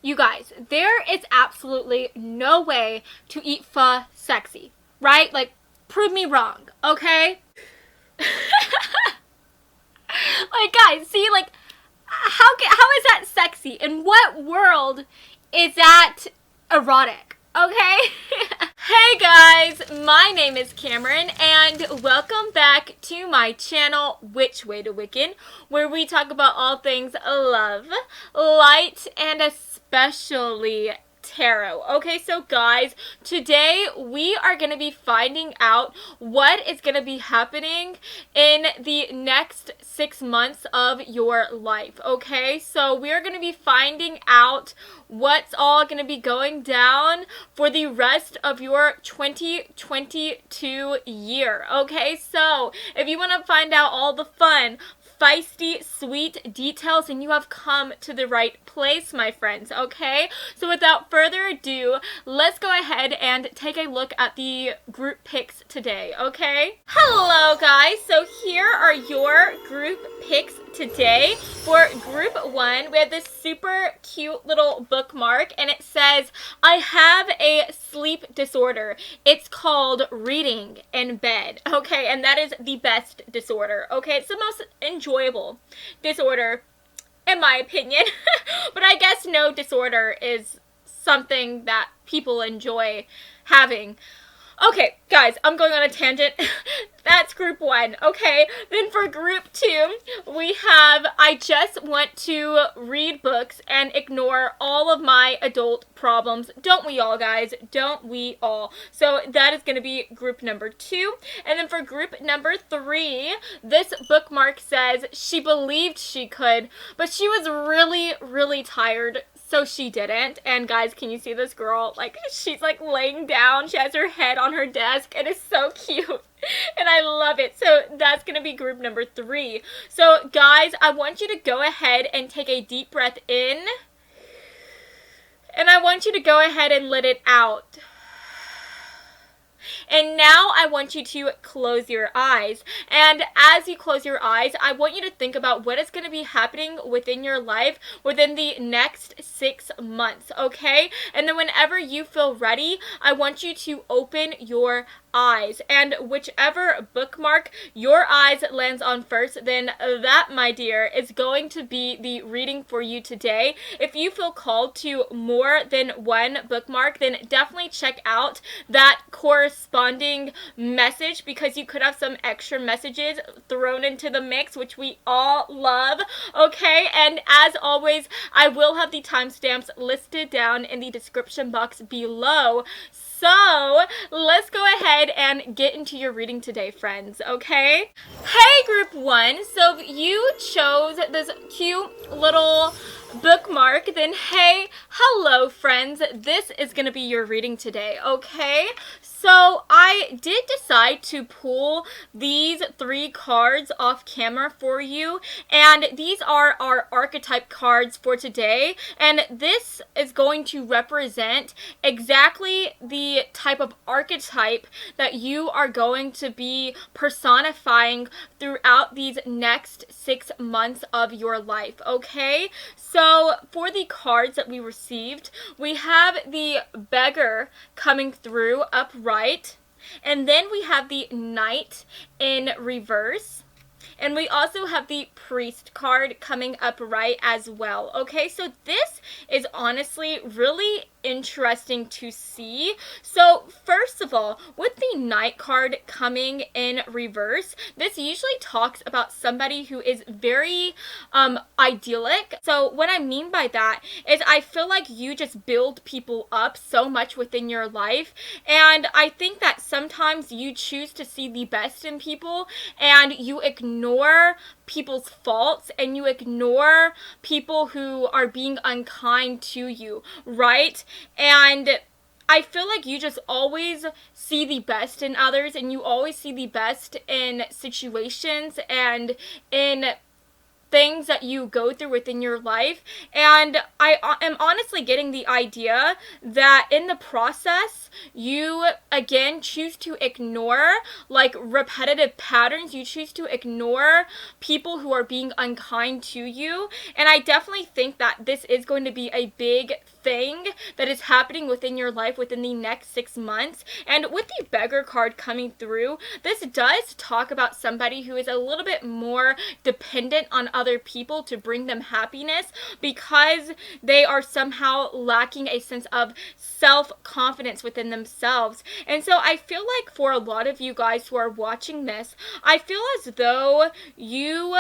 You guys, there is absolutely no way to eat pho sexy, right? Like, prove me wrong, okay? Like, guys, see, like, how is that sexy? In what world is that erotic? Okay? Hey guys, my name is Cameron and welcome back to my channel, Which Way to Wiccan, where we talk about all things love, light, and especially tarot. Okay, so guys, today we are going to be finding out what is going to be happening in the next 6 months of your life. Okay, so we're going to be finding out what's all going to be going down for the rest of your 2022 year. Okay, so if you want to find out all the fun, feisty, sweet details, and you have come to the right place, my friends, okay? So without further ado, let's go ahead and take a look at the group picks today, okay? Hello, guys. So here are your group picks today. For group 1, we have this super cute little bookmark, and it says, I have a sleep disorder. It's called reading in bed, okay? And that is the best disorder, okay? It's the most enjoyable disorder, in my opinion. But I guess no disorder is something that people enjoy having. Okay, guys, I'm going on a tangent. That's group 1, okay? Then for group 2, we have, I just want to read books and ignore all of my adult problems. Don't we all, guys? Don't we all? So that is going to be group number 2. And then for group number 3, this bookmark says she believed she could, but she was really, really tired. So she didn't. And guys, can you see this girl? Like, she's like laying down. She has her head on her desk. It is so cute. And I love it. So that's going to be group number 3. So guys, I want you to go ahead and take a deep breath in. And I want you to go ahead and let it out. And now I want you to close your eyes. And as you close your eyes, I want you to think about what is going to be happening within your life within the next 6 months, okay? And then whenever you feel ready, I want you to open your eyes, and whichever bookmark your eyes lands on first, then that, my dear, is going to be the reading for you today. If you feel called to more than one bookmark, then definitely check out that corresponding message, because you could have some extra messages thrown into the mix, which we all love, okay? And as always, I will have the timestamps listed down in the description box below. So, let's go ahead and get into your reading today, friends, okay? Hey, group 1, so if you chose this cute little bookmark, then hey, hello, friends. This is going to be your reading today, okay? So, I did decide to pull these 3 cards off camera for you, and these are our archetype cards for today, and this is going to represent exactly the type of archetype that you are going to be personifying throughout these next 6 months of your life, okay? So, for the cards that we received, we have the Beggar coming through upright, and then we have the Knight in reverse, and we also have the Priest card coming upright as well, okay? So this is honestly really interesting to see. So first of all, with the Knight card coming in reverse, this usually talks about somebody who is very idyllic. So what I mean by that is I feel like you just build people up so much within your life, and I think that sometimes you choose to see the best in people and you ignore people's faults and you ignore people who are being unkind to you, right? And I feel like you just always see the best in others, and you always see the best in situations and in things that you go through within your life. And I am honestly getting the idea that in the process, you again choose to ignore like repetitive patterns. You choose to ignore people who are being unkind to you. And I definitely think that this is going to be a big thing that is happening within your life within the next 6 months. And with the beggar card coming through, this does talk about somebody who is a little bit more dependent on other people to bring them happiness because they are somehow lacking a sense of self-confidence within themselves. And so I feel like for a lot of you guys who are watching this, I feel as though you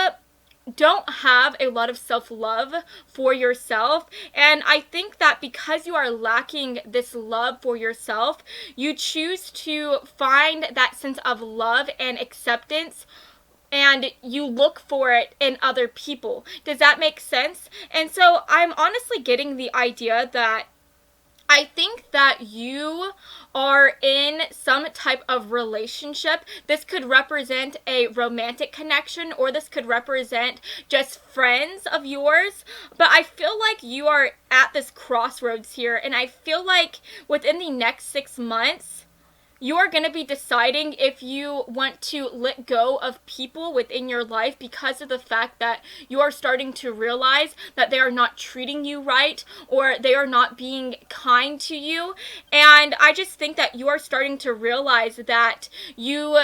don't have a lot of self-love for yourself, and I think that because you are lacking this love for yourself, you choose to find that sense of love and acceptance and you look for it in other people. Does that make sense? And so I'm honestly getting the idea that I think that you are in some type of relationship. This could represent a romantic connection, or this could represent just friends of yours. But I feel like you are at this crossroads here, and I feel like within the next 6 months, you are going to be deciding if you want to let go of people within your life because of the fact that you are starting to realize that they are not treating you right or they are not being kind to you. And I just think that you are starting to realize that you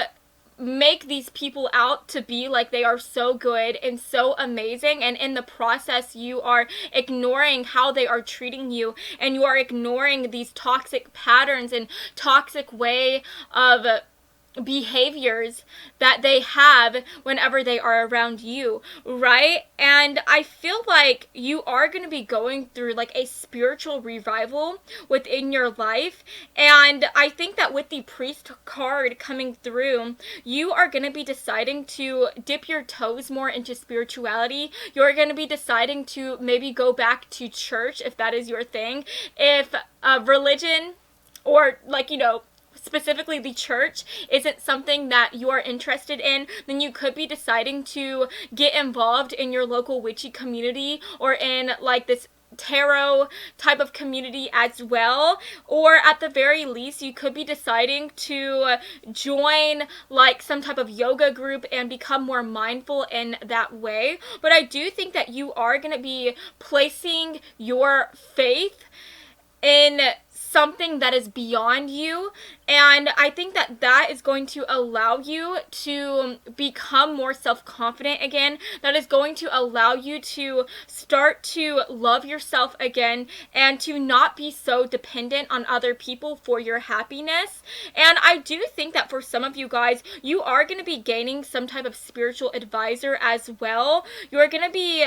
make these people out to be like they are so good and so amazing, and in the process you are ignoring how they are treating you, and you are ignoring these toxic patterns and toxic way of behaviors that they have whenever they are around you, right? And I feel like you are going to be going through like a spiritual revival within your life, and I think that with the priest card coming through, you are going to be deciding to dip your toes more into spirituality. You're going to be deciding to maybe go back to church if that is your thing. If religion or like, you know, specifically the church isn't something that you are interested in, then you could be deciding to get involved in your local witchy community or in like this tarot type of community as well. Or at the very least, you could be deciding to join like some type of yoga group and become more mindful in that way. But I do think that you are going to be placing your faith in something that is beyond you, and I think that that is going to allow you to become more self-confident again. That is going to allow you to start to love yourself again and to not be so dependent on other people for your happiness. And I do think that for some of you guys, you are going to be gaining some type of spiritual advisor as well. You are going to be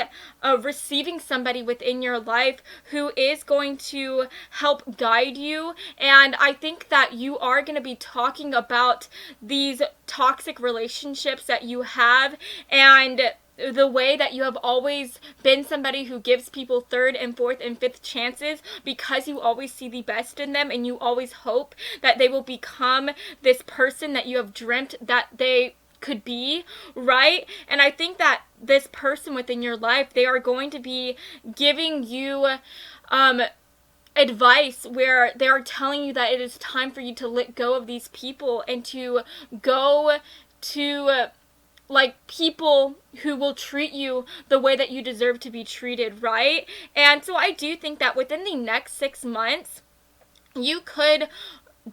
receiving somebody within your life who is going to help guide you, and I think that you are going to be talking about these toxic relationships that you have and the way that you have always been somebody who gives people third and fourth and fifth chances because you always see the best in them and you always hope that they will become this person that you have dreamt that they could be, right? And I think that this person within your life, they are going to be giving you advice where they are telling you that it is time for you to let go of these people and to go to like people who will treat you the way that you deserve to be treated, right? And so I do think that within the next 6 months, you could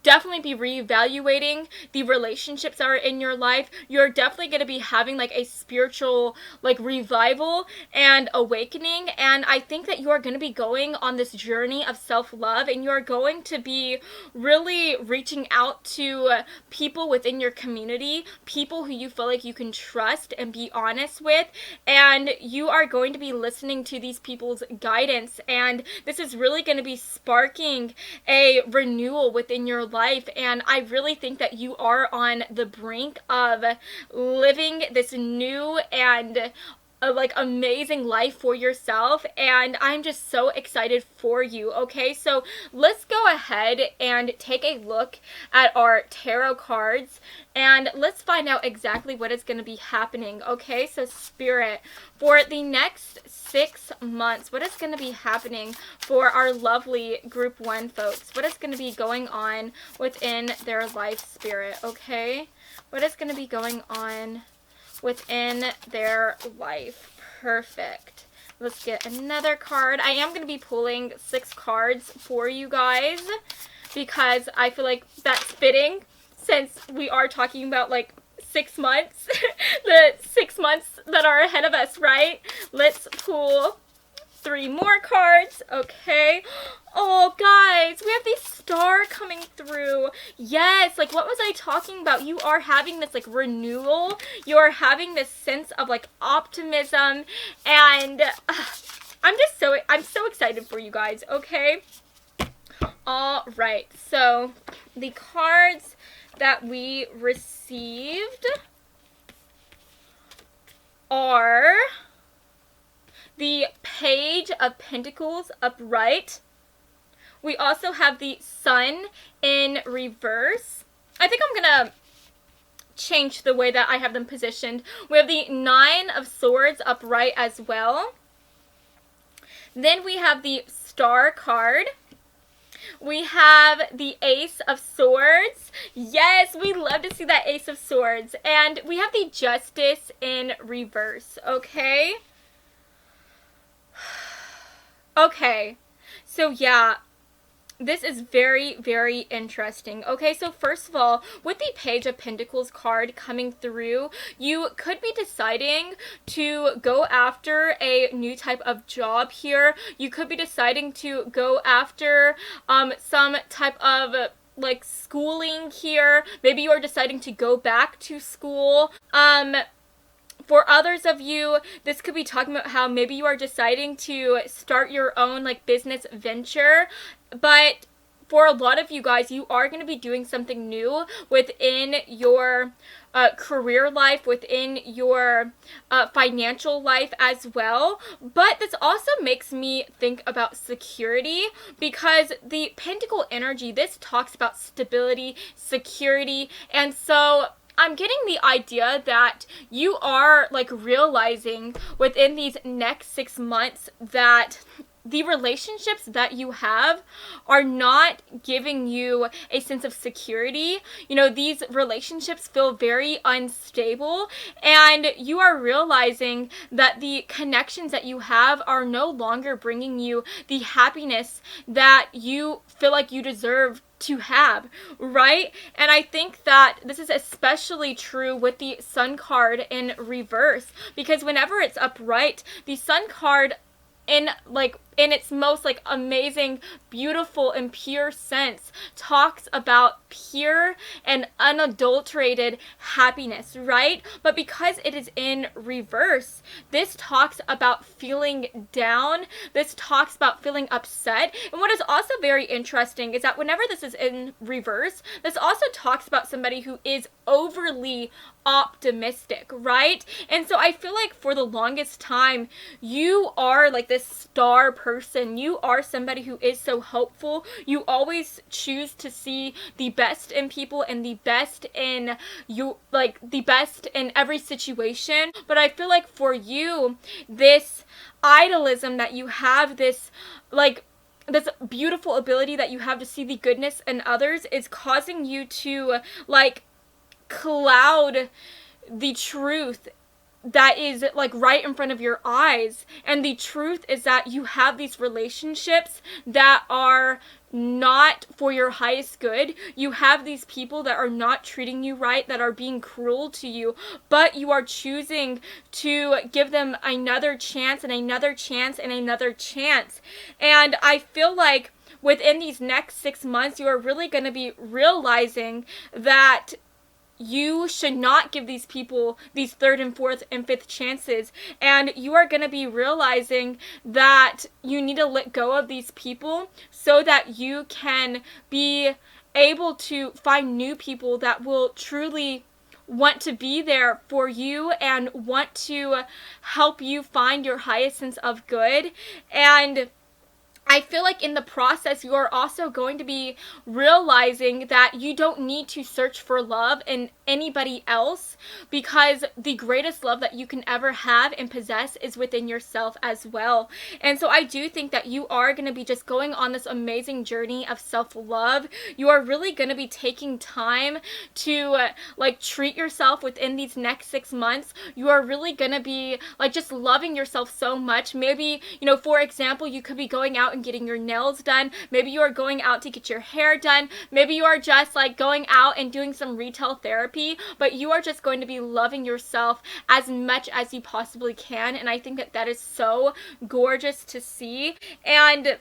definitely be reevaluating the relationships that are in your life. You're definitely going to be having like a spiritual like revival and awakening, and I think that you are going to be going on this journey of self-love, and you're going to be really reaching out to people within your community, people who you feel like you can trust and be honest with, and you are going to be listening to these people's guidance, and this is really going to be sparking a renewal within your life. And I really think that you are on the brink of living this new and like amazing life for yourself, and I'm just so excited for you. Okay, so let's go ahead and take a look at our tarot cards and let's find out exactly what is going to be happening. Okay, so Spirit, for the next 6 months, what is going to be happening for our lovely group 1 folks? What is going to be going on within their life, Spirit? Okay, what is going to be going on within their life? Perfect. Let's get another card. I am going to be pulling 6 cards for you guys because I feel like that's fitting since we are talking about like 6 months, the 6 months that are ahead of us, right? Let's pull 3 more cards. Okay. Oh, guys, we have the star coming through. Yes, like what was I talking about? You are having this like renewal. You are having this sense of like optimism, and I'm so excited for you guys, okay? All right. So, the cards that we received are the Page of Pentacles upright. We also have the Sun in reverse. I think I'm going to change the way that I have them positioned. We have the 9 of Swords upright as well. Then we have the Star card. We have the Ace of Swords. Yes, we love to see that Ace of Swords. And we have the Justice in reverse, okay? Okay, so yeah, this is very, very interesting. Okay, so first of all, with the Page of Pentacles card coming through, you could be deciding to go after a new type of job here. You could be deciding to go after some type of like schooling here. Maybe you are deciding to go back to school. For others of you, this could be talking about how maybe you are deciding to start your own like business venture, but for a lot of you guys, you are going to be doing something new within your career life, within your financial life as well. But this also makes me think about security, because the Pentacle energy, this talks about stability, security, and so I'm getting the idea that you are like realizing within these next 6 months that the relationships that you have are not giving you a sense of security. You know, these relationships feel very unstable, and you are realizing that the connections that you have are no longer bringing you the happiness that you feel like you deserve to have, right? And I think that this is especially true with the Sun card in reverse, because whenever it's upright, the Sun card in its most like amazing, beautiful and pure sense talks about pure and unadulterated happiness, right? But because it is in reverse, this talks about feeling down. This talks about feeling upset. And what is also very interesting is that whenever this is in reverse, this also talks about somebody who is overly optimistic, right? And so I feel like for the longest time, you are like this star person. You are somebody who is so hopeful. You always choose to see the best in people and the best in you, like the best in every situation. But I feel like for you, this idealism that you have, this beautiful ability that you have to see the goodness in others, is causing you to like cloud the truth that is like right in front of your eyes. And the truth is that you have these relationships that are not for your highest good. You have these people that are not treating you right, that are being cruel to you, but you are choosing to give them another chance and another chance and another chance. And I feel like within these next 6 months, you are really going to be realizing that you should not give these people these 3rd and 4th and 5th chances, and you are going to be realizing that you need to let go of these people so that you can be able to find new people that will truly want to be there for you and want to help you find your highest sense of good. And I feel like in the process, you are also going to be realizing that you don't need to search for love in anybody else, because the greatest love that you can ever have and possess is within yourself as well. And so I do think that you are going to be just going on this amazing journey of self-love. You are really going to be taking time to like treat yourself within these next 6 months. You are really going to be like just loving yourself so much. Maybe, you know, for example, you could be going out and getting your nails done. Maybe you are going out to get your hair done. Maybe you are just like going out and doing some retail therapy, but you are just going to be loving yourself as much as you possibly can. And I think that that is so gorgeous to see. And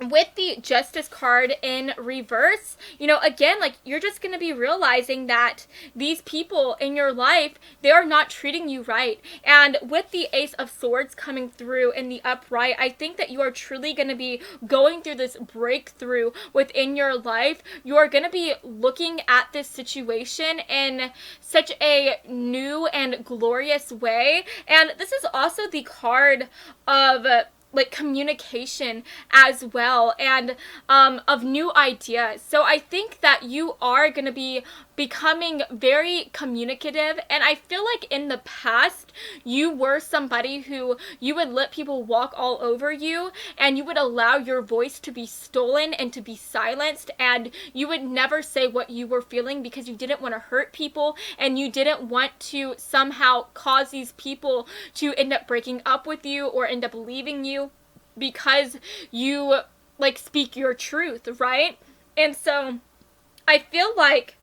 with the Justice card in reverse, you know, again, like, you're just going to be realizing that these people in your life, they are not treating you right. And with the Ace of Swords coming through in the upright, I think that you are truly going to be going through this breakthrough within your life. You are going to be looking at this situation in such a new and glorious way. And this is also the card of like communication as well, and of new ideas. So I think that you are going to be becoming very communicative. And I feel like in the past you were somebody who you would let people walk all over you, and you would allow your voice to be stolen and to be silenced, and you would never say what you were feeling because you didn't want to hurt people, and you didn't want to somehow cause these people to end up breaking up with you or end up leaving you, because you like speak your truth, right? And so I feel like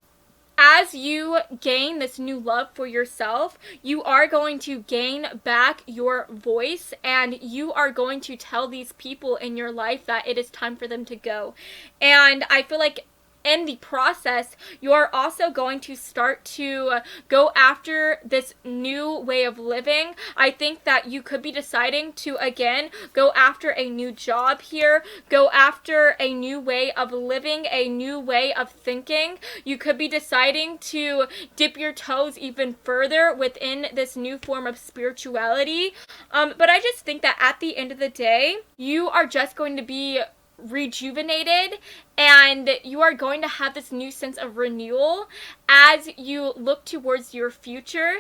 as you gain this new love for yourself, you are going to gain back your voice, and you are going to tell these people in your life that it is time for them to go. And I feel like in the process, you're also going to start to go after this new way of living. I think that you could be deciding to, again, go after a new job here, go after a new way of living, a new way of thinking. You could be deciding to dip your toes even further within this new form of spirituality. But I just think that at the end of the day, you are just going to be rejuvenated, and you are going to have this new sense of renewal as you look towards your future,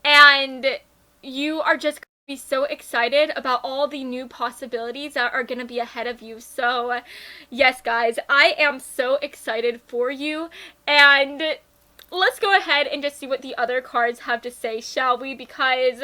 and you are just going to be so excited about all the new possibilities that are going to be ahead of you. So yes, guys, I am so excited for you, and let's go ahead and just see what the other cards have to say, shall we? Because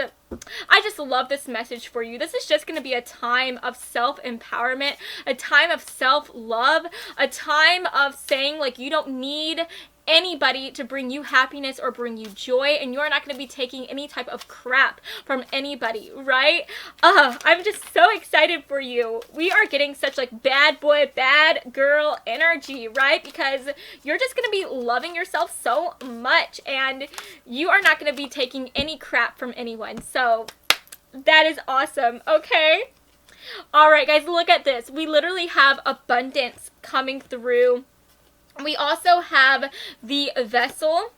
I just love this message for you. This is just going to be a time of self-empowerment, a time of self-love, a time of saying, like, you don't need anybody to bring you happiness or bring you joy, and you're not going to be taking any type of crap from anybody, right? I'm just so excited for you. We are getting such like bad boy, bad girl energy, right? Because you're just going to be loving yourself so much, and you are not going to be taking any crap from anyone. So that is awesome. Okay. All right, guys, look at this. We literally have abundance coming through. We also have the Vessel.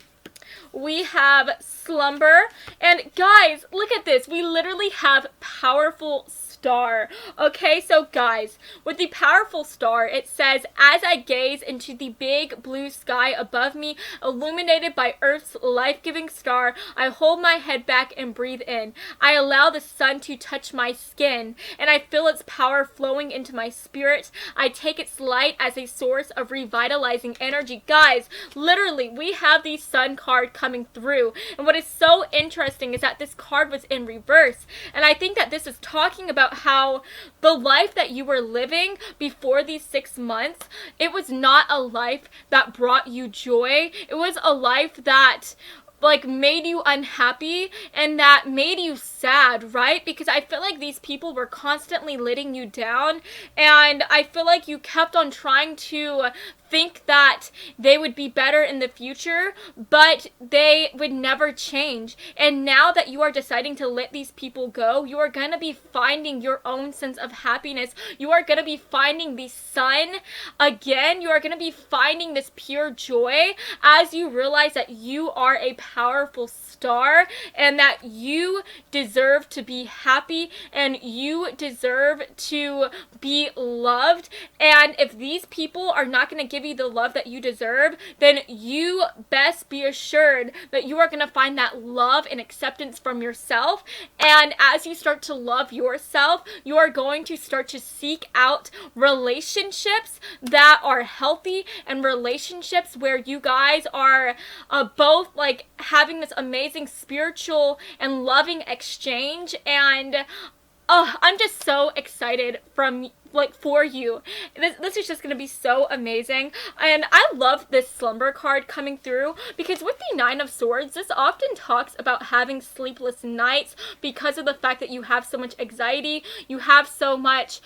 We have Slumber. And guys, look at this. We literally have Powerful Star. Okay, so guys, with the Powerful Star, it says, as I gaze into the big blue sky above me, illuminated by Earth's life-giving star, I hold my head back and breathe in. I allow the sun to touch my skin, and I feel its power flowing into my spirit. I take its light as a source of revitalizing energy. Guys, literally, we have the Sun card coming through, and what is so interesting is that this card was in reverse, and I think that this is talking about how the life that you were living before these 6 months, it was not a life that brought you joy. It was a life that like made you unhappy and that made you sad, right? Because I feel like these people were constantly letting you down, and I feel like you kept on trying to think that they would be better in the future, but they would never change. And now that you are deciding to let these people go, you are going to be finding your own sense of happiness. You are going to be finding the sun again. You are going to be finding this pure joy as you realize that you are a powerful star and that you deserve to be happy and you deserve to be loved. And if these people are not going to give you the love that you deserve, then you best be assured that you are going to find that love and acceptance from yourself. And as you start to love yourself, you are going to start to seek out relationships that are healthy and relationships where you guys are both like having this amazing spiritual and loving exchange. And I'm just so excited for you. This is just going to be so amazing. And I love this slumber card coming through because with the Nine of Swords, this often talks about having sleepless nights because of the fact that you have so much anxiety, you have so much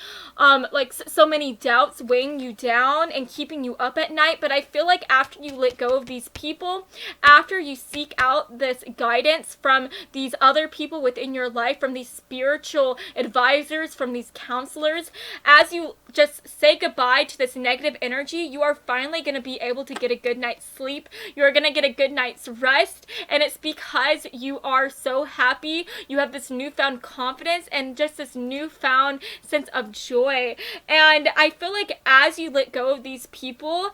so many doubts weighing you down and keeping you up at night. But I feel like after you let go of these people, after you seek out this guidance from these other people within your life, from these spiritual advisors, from these counselors, as you just say goodbye to this negative energy, you are finally going to be able to get a good night's sleep. You're going to get a good night's rest. And it's because you are so happy. You have this newfound confidence and just this newfound sense of joy. And I feel like as you let go of these people,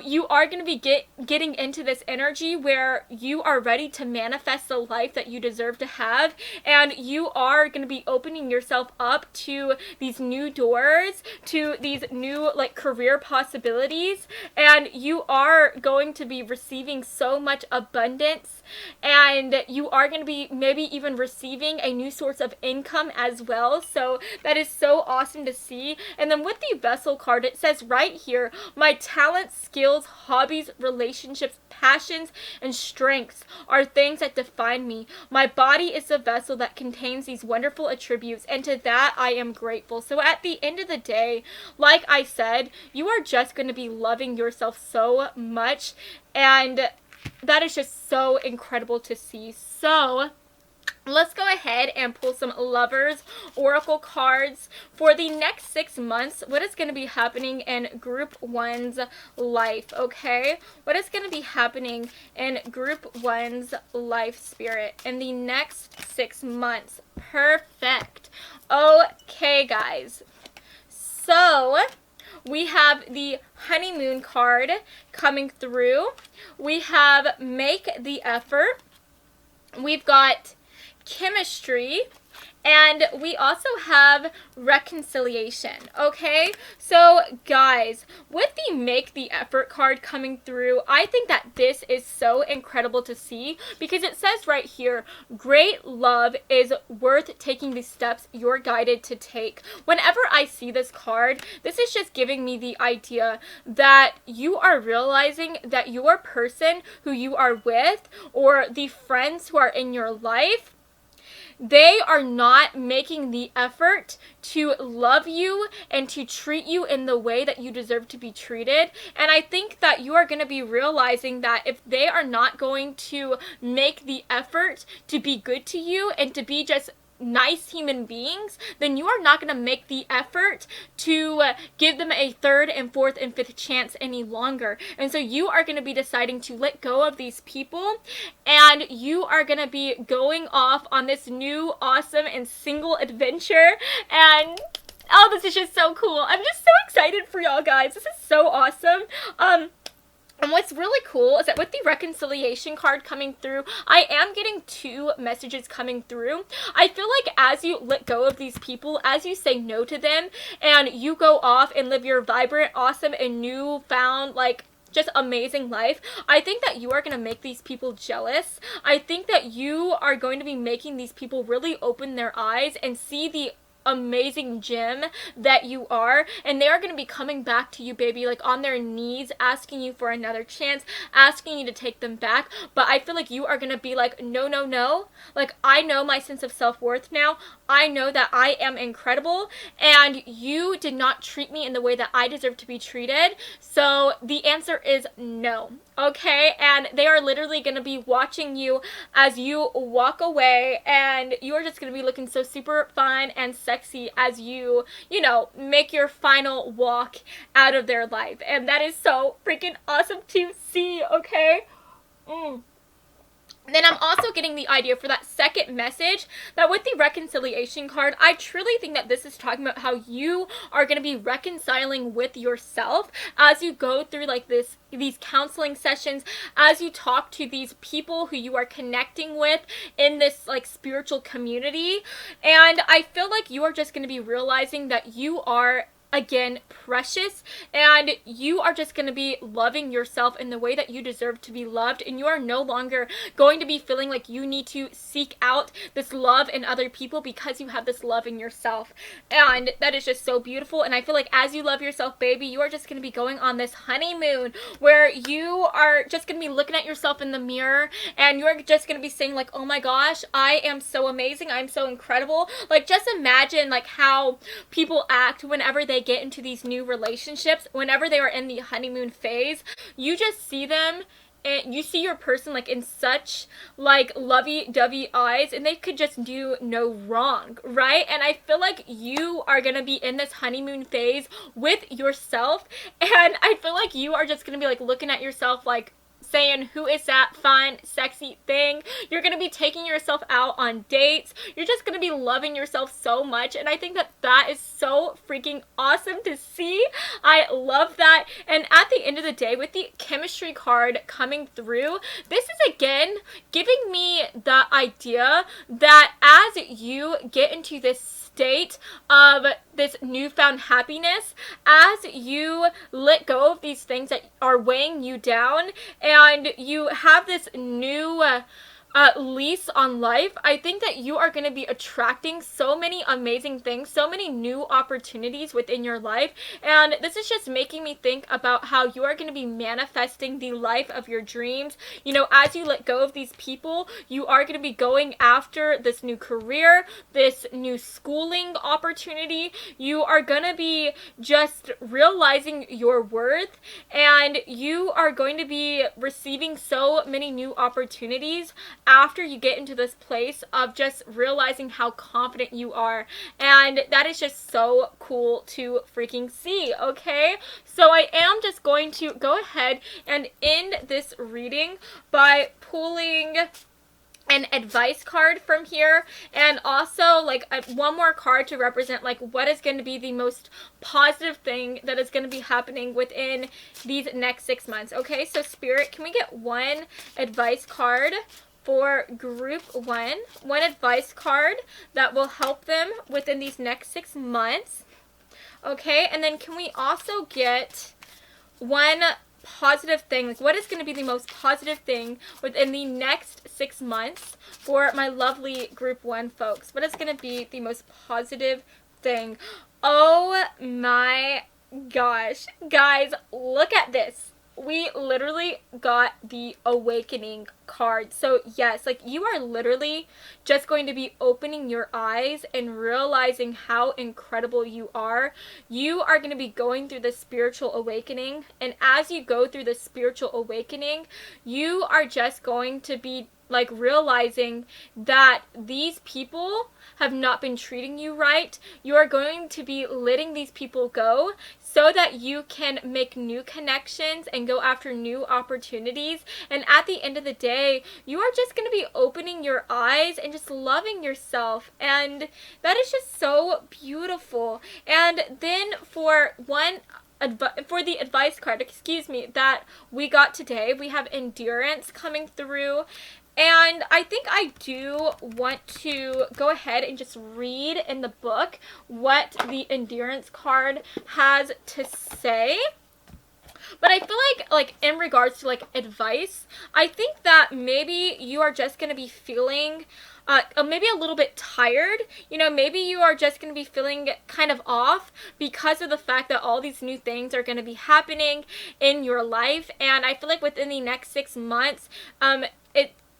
you are going to be getting into this energy where you are ready to manifest the life that you deserve to have. And you are going to be opening yourself up to these new doors, to these new career possibilities, and you are going to be receiving so much abundance, and you are going to be maybe even receiving a new source of income as well. So that is so awesome to see. And then with the Vessel card, it says right here, my talents, skills, hobbies, relationships, passions, and strengths are things that define me. My body is the vessel that contains these wonderful attributes, and to that I am grateful. So at the end of the day, like I said, you are just going to be loving yourself so much, and that is just so incredible to see. So let's go ahead and pull some Lovers Oracle cards for the next 6 months. What is going to be happening in Group 1's life, okay? What is going to be happening in Group 1's life, Spirit, in the next 6 months? Perfect. Okay, guys. So we have the Honeymoon card coming through. We have Make the Effort. We've got Chemistry, and we also have Reconciliation, okay? So guys, with the Make the Effort card coming through, I think that this is so incredible to see because it says right here, great love is worth taking the steps you're guided to take. Whenever I see this card, this is just giving me the idea that you are realizing that your person who you are with or the friends who are in your life, they are not making the effort to love you and to treat you in the way that you deserve to be treated. And I think that you are going to be realizing that if they are not going to make the effort to be good to you and to be just nice human beings, then you are not going to make the effort to give them a third and fourth and fifth chance any longer. And so you are going to be deciding to let go of these people, and you are going to be going off on this new awesome and single adventure. And oh, this is just so cool. I'm just so excited for y'all guys. This is so awesome. And what's really cool is that with the Reconciliation card coming through, I am getting 2 messages coming through. I feel like as you let go of these people, as you say no to them, and you go off and live your vibrant, awesome, and newfound, just amazing life, I think that you are going to make these people jealous. I think that you are going to be making these people really open their eyes and see the amazing gem that you are, and they are going to be coming back to you, baby, like on their knees, asking you for another chance, asking you to take them back. But I feel like you are going to be like, no, no, no. Like, I know my sense of self-worth now. I know that I am incredible, and you did not treat me in the way that I deserve to be treated. So the answer is no. Okay, and they are literally going to be watching you as you walk away, and you are just going to be looking so super fun and sexy as you, you know, make your final walk out of their life. And that is so freaking awesome to see, okay? Then I'm also getting the idea for that second message that with the reconciliation card, I truly think that this is talking about how you are going to be reconciling with yourself as you go through like these counseling sessions, as you talk to these people who you are connecting with in this like spiritual community. And I feel like you are just going to be realizing that you are, again, precious, and you are just going to be loving yourself in the way that you deserve to be loved, and you are no longer going to be feeling like you need to seek out this love in other people because you have this love in yourself. And that is just so beautiful. And I feel like as you love yourself, baby, you are just going to be going on this honeymoon where you are just going to be looking at yourself in the mirror, and you're just going to be saying like, oh my gosh, I am so amazing, I'm so incredible. Like, just imagine like how people act whenever they get into these new relationships, whenever they are in the honeymoon phase. You just see them, and you see your person like in such like lovey-dovey eyes, and they could just do no wrong, right? And I feel like you are gonna be in this honeymoon phase with yourself, and I feel like you are just gonna be like looking at yourself like saying, who is that fine, sexy thing? You're going to be taking yourself out on dates. You're just going to be loving yourself so much. And I think that that is so freaking awesome to see. I love that. And at the end of the day, with the chemistry card coming through, this is again giving me the idea that as you get into this state of this newfound happiness, as you let go of these things that are weighing you down, and you have this new lease on life, I think that you are going to be attracting so many amazing things, so many new opportunities within your life. And this is just making me think about how you are going to be manifesting the life of your dreams. You know, as you let go of these people, you are going to be going after this new career, this new schooling opportunity. You are going to be just realizing your worth, and you are going to be receiving so many new opportunities after you get into this place of just realizing how confident you are. And that is just so cool to freaking see, okay? So I am just going to go ahead and end this reading by pulling an advice card from here, and also like one more card to represent like what is going to be the most positive thing that is going to be happening within these next 6 months. Okay, so Spirit, can we get one advice card for group one advice card that will help them within these next 6 months? Okay, and then can we also get one positive thing, like what is going to be the most positive thing within the next 6 months for my lovely group one folks? What is going to be the most positive thing? Oh my gosh, guys, look at this. We literally got the awakening card. So yes, like you are literally just going to be opening your eyes and realizing how incredible you are. You are going to be going through the spiritual awakening, and as you go through the spiritual awakening, you are just going to be like realizing that these people have not been treating you right. You are going to be letting these people go so that you can make new connections and go after new opportunities. And at the end of the day, you are just going to be opening your eyes and just loving yourself. And that is just so beautiful. And then for the advice card, that we got today, we have endurance coming through. And I think I do want to go ahead and just read in the book what the endurance card has to say. But I feel like in regards to like advice, I think that maybe you are just going to be feeling maybe a little bit tired. Maybe you are just going to be feeling kind of off because of the fact that all these new things are going to be happening in your life. And I feel like within the next 6 months,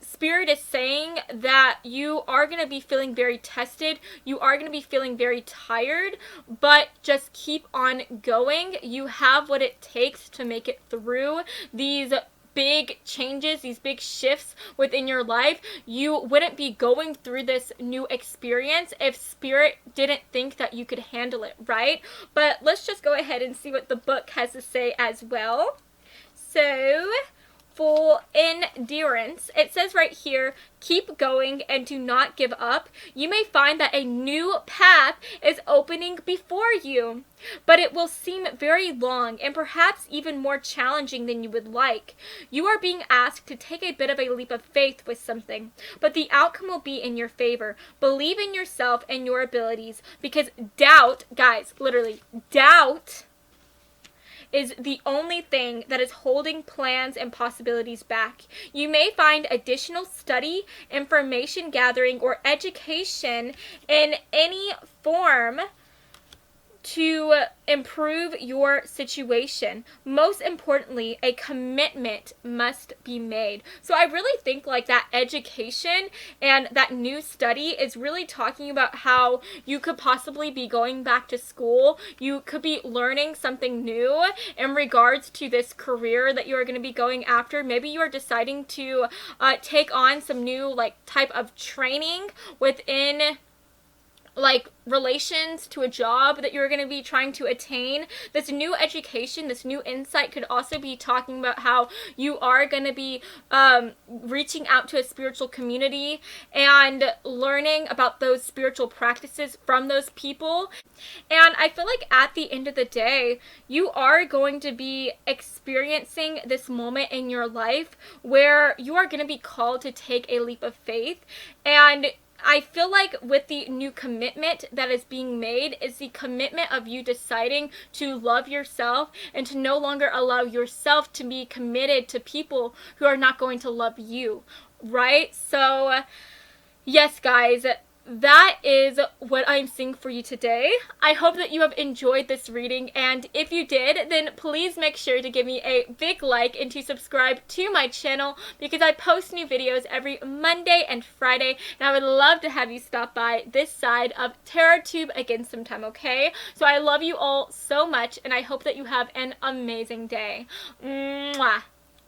Spirit is saying that you are going to be feeling very tested. You are going to be feeling very tired, but just keep on going. You have what it takes to make it through these big changes, these big shifts within your life. You wouldn't be going through this new experience if Spirit didn't think that you could handle it, right? But let's just go ahead and see what the book has to say as well. So, for endurance, it says right here, keep going and do not give up. You may find that a new path is opening before you, but it will seem very long and perhaps even more challenging than you would like. You are being asked to take a bit of a leap of faith with something, but the outcome will be in your favor. Believe in yourself and your abilities, because doubt, guys, literally, doubt is the only thing that is holding plans and possibilities back. You may find additional study, information gathering, or education in any form to improve your situation. Most importantly, a commitment must be made. So I really think like that education and that new study is really talking about how you could possibly be going back to school. You could be learning something new in regards to this career that you are going to be going after. Maybe you are deciding to take on some new like type of training within like relations to a job that you're going to be trying to attain. This new education, this new insight could also be talking about how you are going to be reaching out to a spiritual community and learning about those spiritual practices from those people. And I feel like at the end of the day, you are going to be experiencing this moment in your life where you are going to be called to take a leap of faith. And I feel like with the new commitment that is being made is the commitment of you deciding to love yourself and to no longer allow yourself to be committed to people who are not going to love you, right? So, yes, guys, that is what I'm seeing for you today. I hope that you have enjoyed this reading, and if you did, then please make sure to give me a big like and to subscribe to my channel, because I post new videos every Monday and Friday, and I would love to have you stop by this side of TerraTube again sometime, okay? So I love you all so much, and I hope that you have an amazing day. Mwah!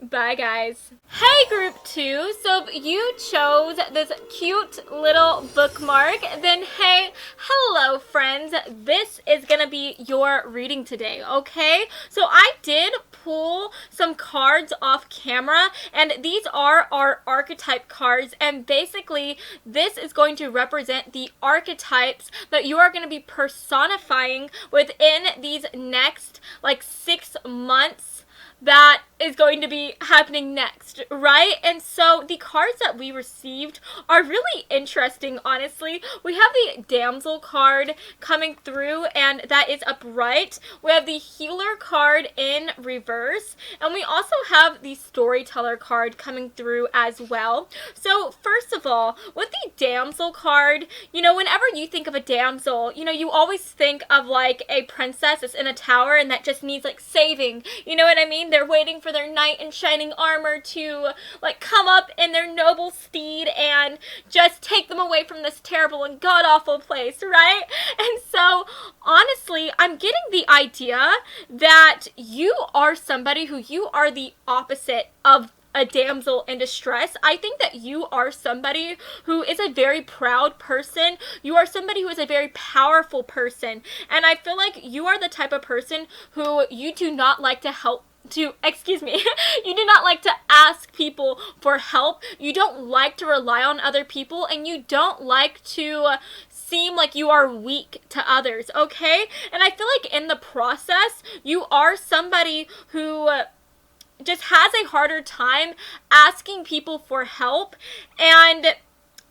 Bye, guys. Hey, group 2. So if you chose this cute little bookmark, then hey, hello, friends. This is gonna be your reading today, okay? So I did pull some cards off camera, and these are our archetype cards, and basically this is going to represent the archetypes that you are going to be personifying within these next like 6 months that is going to be happening next, right? And so the cards that we received are really interesting, honestly. We have the Damsel card coming through, and that is upright. We have the Healer card in reverse, and we also have the Storyteller card coming through as well. So first of all, with the Damsel card, whenever you think of a damsel, you always think of like a princess that's in a tower and that just needs like saving. You know what I mean? They're waiting for their knight in shining armor to like come up in their noble steed and just take them away from this terrible and god-awful place, right? And so honestly, I'm getting the idea that you are somebody who you are the opposite of a damsel in distress. I think that you are somebody who is a very proud person. You are somebody who is a very powerful person. And I feel like you are the type of person who you do not like to you do not like to ask people for help. You don't like to rely on other people, and you don't like to seem like you are weak to others, okay? And I feel like in the process, you are somebody who just has a harder time asking people for help, and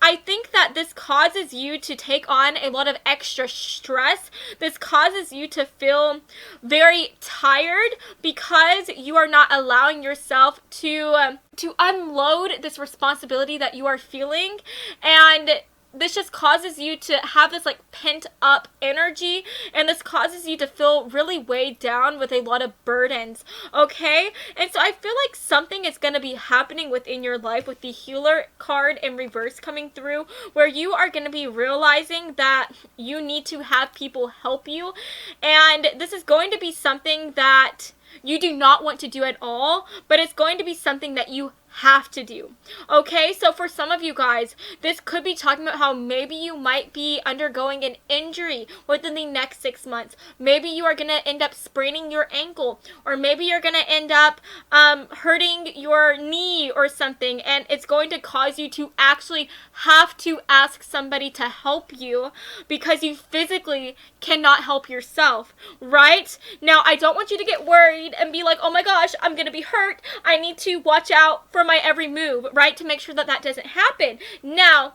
I think that this causes you to take on a lot of extra stress. This causes you to feel very tired because you are not allowing yourself to unload this responsibility that you are feeling, and this just causes you to have this like pent up energy, and this causes you to feel really weighed down with a lot of burdens, okay? And so I feel like something is going to be happening within your life with the healer card in reverse coming through, where you are going to be realizing that you need to have people help you, and this is going to be something that you do not want to do at all, but it's going to be something that you have to do. Okay, so for some of you guys, this could be talking about how maybe you might be undergoing an injury within the next 6 months. Maybe you are going to end up spraining your ankle, or maybe you're going to end up hurting your knee or something, and it's going to cause you to actually have to ask somebody to help you because you physically cannot help yourself, right? Now, I don't want you to get worried and be like, oh my gosh, I'm going to be hurt. I need to watch out for my every move, right? To make sure that that doesn't happen. Now,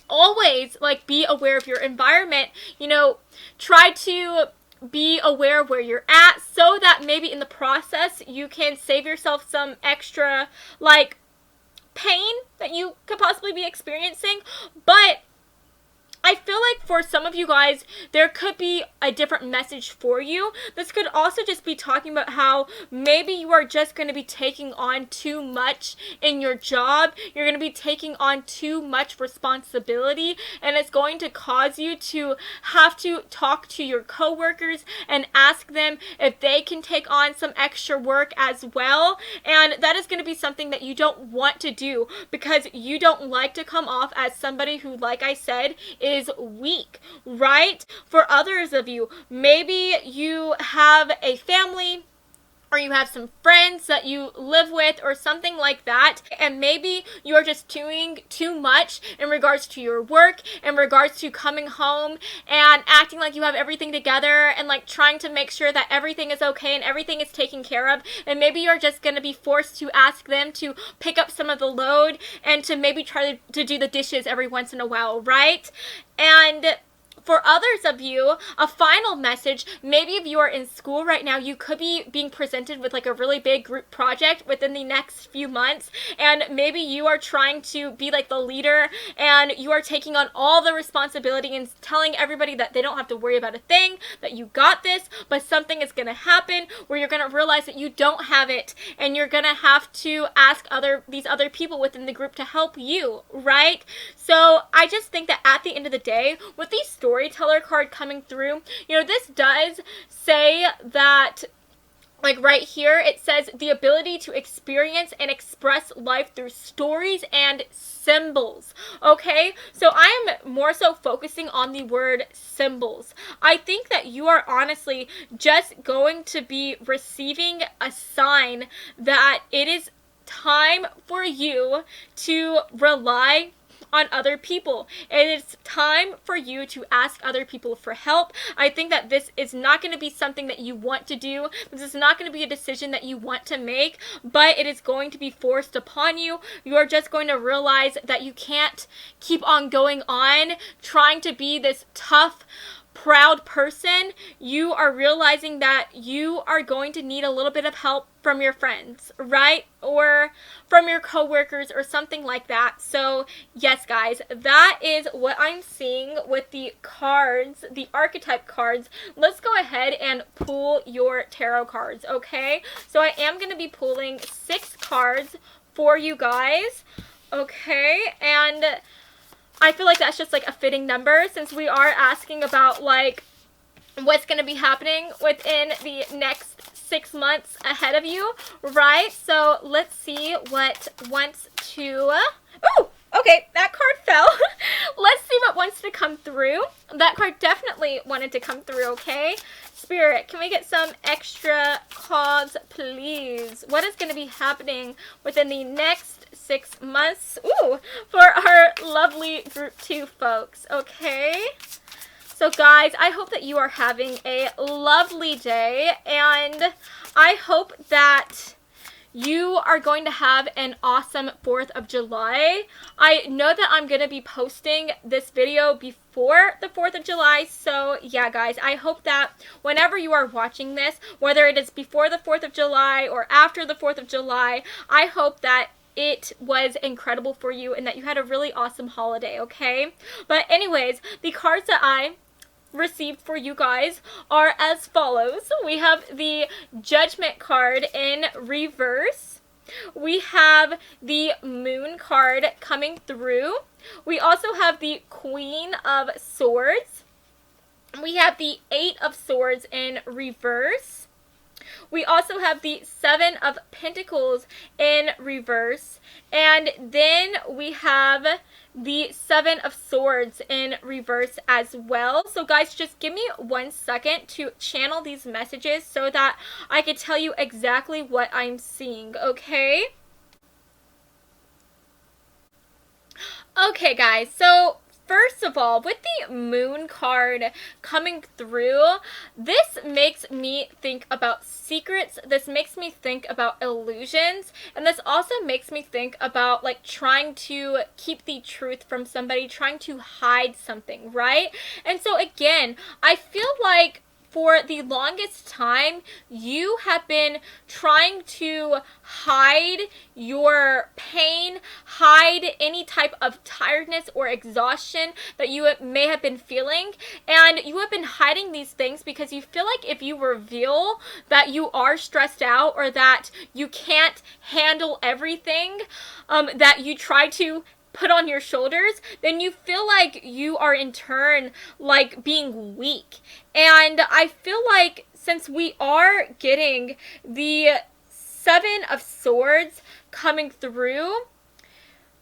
always like be aware of your environment, you know, try to be aware of where you're at so that maybe in the process you can save yourself some extra like pain that you could possibly be experiencing. But I feel like for some of you guys, there could be a different message for you. This could also just be talking about how maybe you are just going to be taking on too much in your job. You're going to be taking on too much responsibility, and it's going to cause you to have to talk to your coworkers and ask them if they can take on some extra work as well. And that is going to be something that you don't want to do because you don't like to come off as somebody who, like I said, is weak, right? For others of you, maybe you have a family or you have some friends that you live with or something like that, and maybe you're just doing too much in regards to your work, in regards to coming home and acting like you have everything together and like trying to make sure that everything is okay and everything is taken care of, and maybe you're just going to be forced to ask them to pick up some of the load and to maybe try to do the dishes every once in a while, right? And for others of you, a final message, maybe if you are in school right now, you could be being presented with like a really big group project within the next few months, and maybe you are trying to be like the leader and you are taking on all the responsibility and telling everybody that they don't have to worry about a thing, that you got this, but something is going to happen where you're going to realize that you don't have it, and you're going to have to ask these other people within the group to help you, right? So I just think that at the end of the day, with these storyteller card coming through, you know, this does say that, like right here, it says the ability to experience and express life through stories and symbols, okay? So I am more so focusing on the word symbols. I think that you are honestly just going to be receiving a sign that it is time for you to rely on other people. It is time for you to ask other people for help. I think that this is not going to be something that you want to do. This is not going to be a decision that you want to make, but it is going to be forced upon you. You are just going to realize that you can't keep on going on trying to be this tough, proud person. You are realizing that you are going to need a little bit of help from your friends, right? Or from your coworkers or something like that. So yes, guys, that is what I'm seeing with the cards, the archetype cards. Let's go ahead and pull your tarot cards, okay? So I am going to be pulling 6 cards for you guys, okay? And I feel like that's just like a fitting number since we are asking about like what's going to be happening within the next 6 months ahead of you, right? So let's see what wants to... Oh, okay, that card fell. Let's see what wants to come through. That card definitely wanted to come through, okay? Spirit, can we get some extra cards, please? What is going to be happening within the next 6 months? Ooh, for our lovely group 2 folks, okay? So guys, I hope that you are having a lovely day, and I hope that you are going to have an awesome 4th of July. I know that I'm going to be posting this video before the 4th of July, so yeah guys, I hope that whenever you are watching this, whether it is before the 4th of July or after the 4th of July, I hope that it was incredible for you and that you had a really awesome holiday, okay? But anyways, the cards that I received for you guys are as follows. We have the Judgment card in reverse. We have the Moon card coming through. We also have the Queen of Swords. We have the 8 of Swords in reverse. We also have the 7 of Pentacles in reverse. And then we have the 7 of Swords in reverse as well. So guys, just give me 1 second to channel these messages so that I can tell you exactly what I'm seeing, okay? Okay guys, so first of all, with the Moon card coming through, this makes me think about secrets. This makes me think about illusions. And this also makes me think about like trying to keep the truth from somebody, trying to hide something, right? And so again, I feel like for the longest time, you have been trying to hide your pain, hide any type of tiredness or exhaustion that you may have been feeling. And you have been hiding these things because you feel like if you reveal that you are stressed out or that you can't handle everything that you try to put on your shoulders, then you feel like you are in turn like being weak. And I feel like since we are getting the 7 of Swords coming through,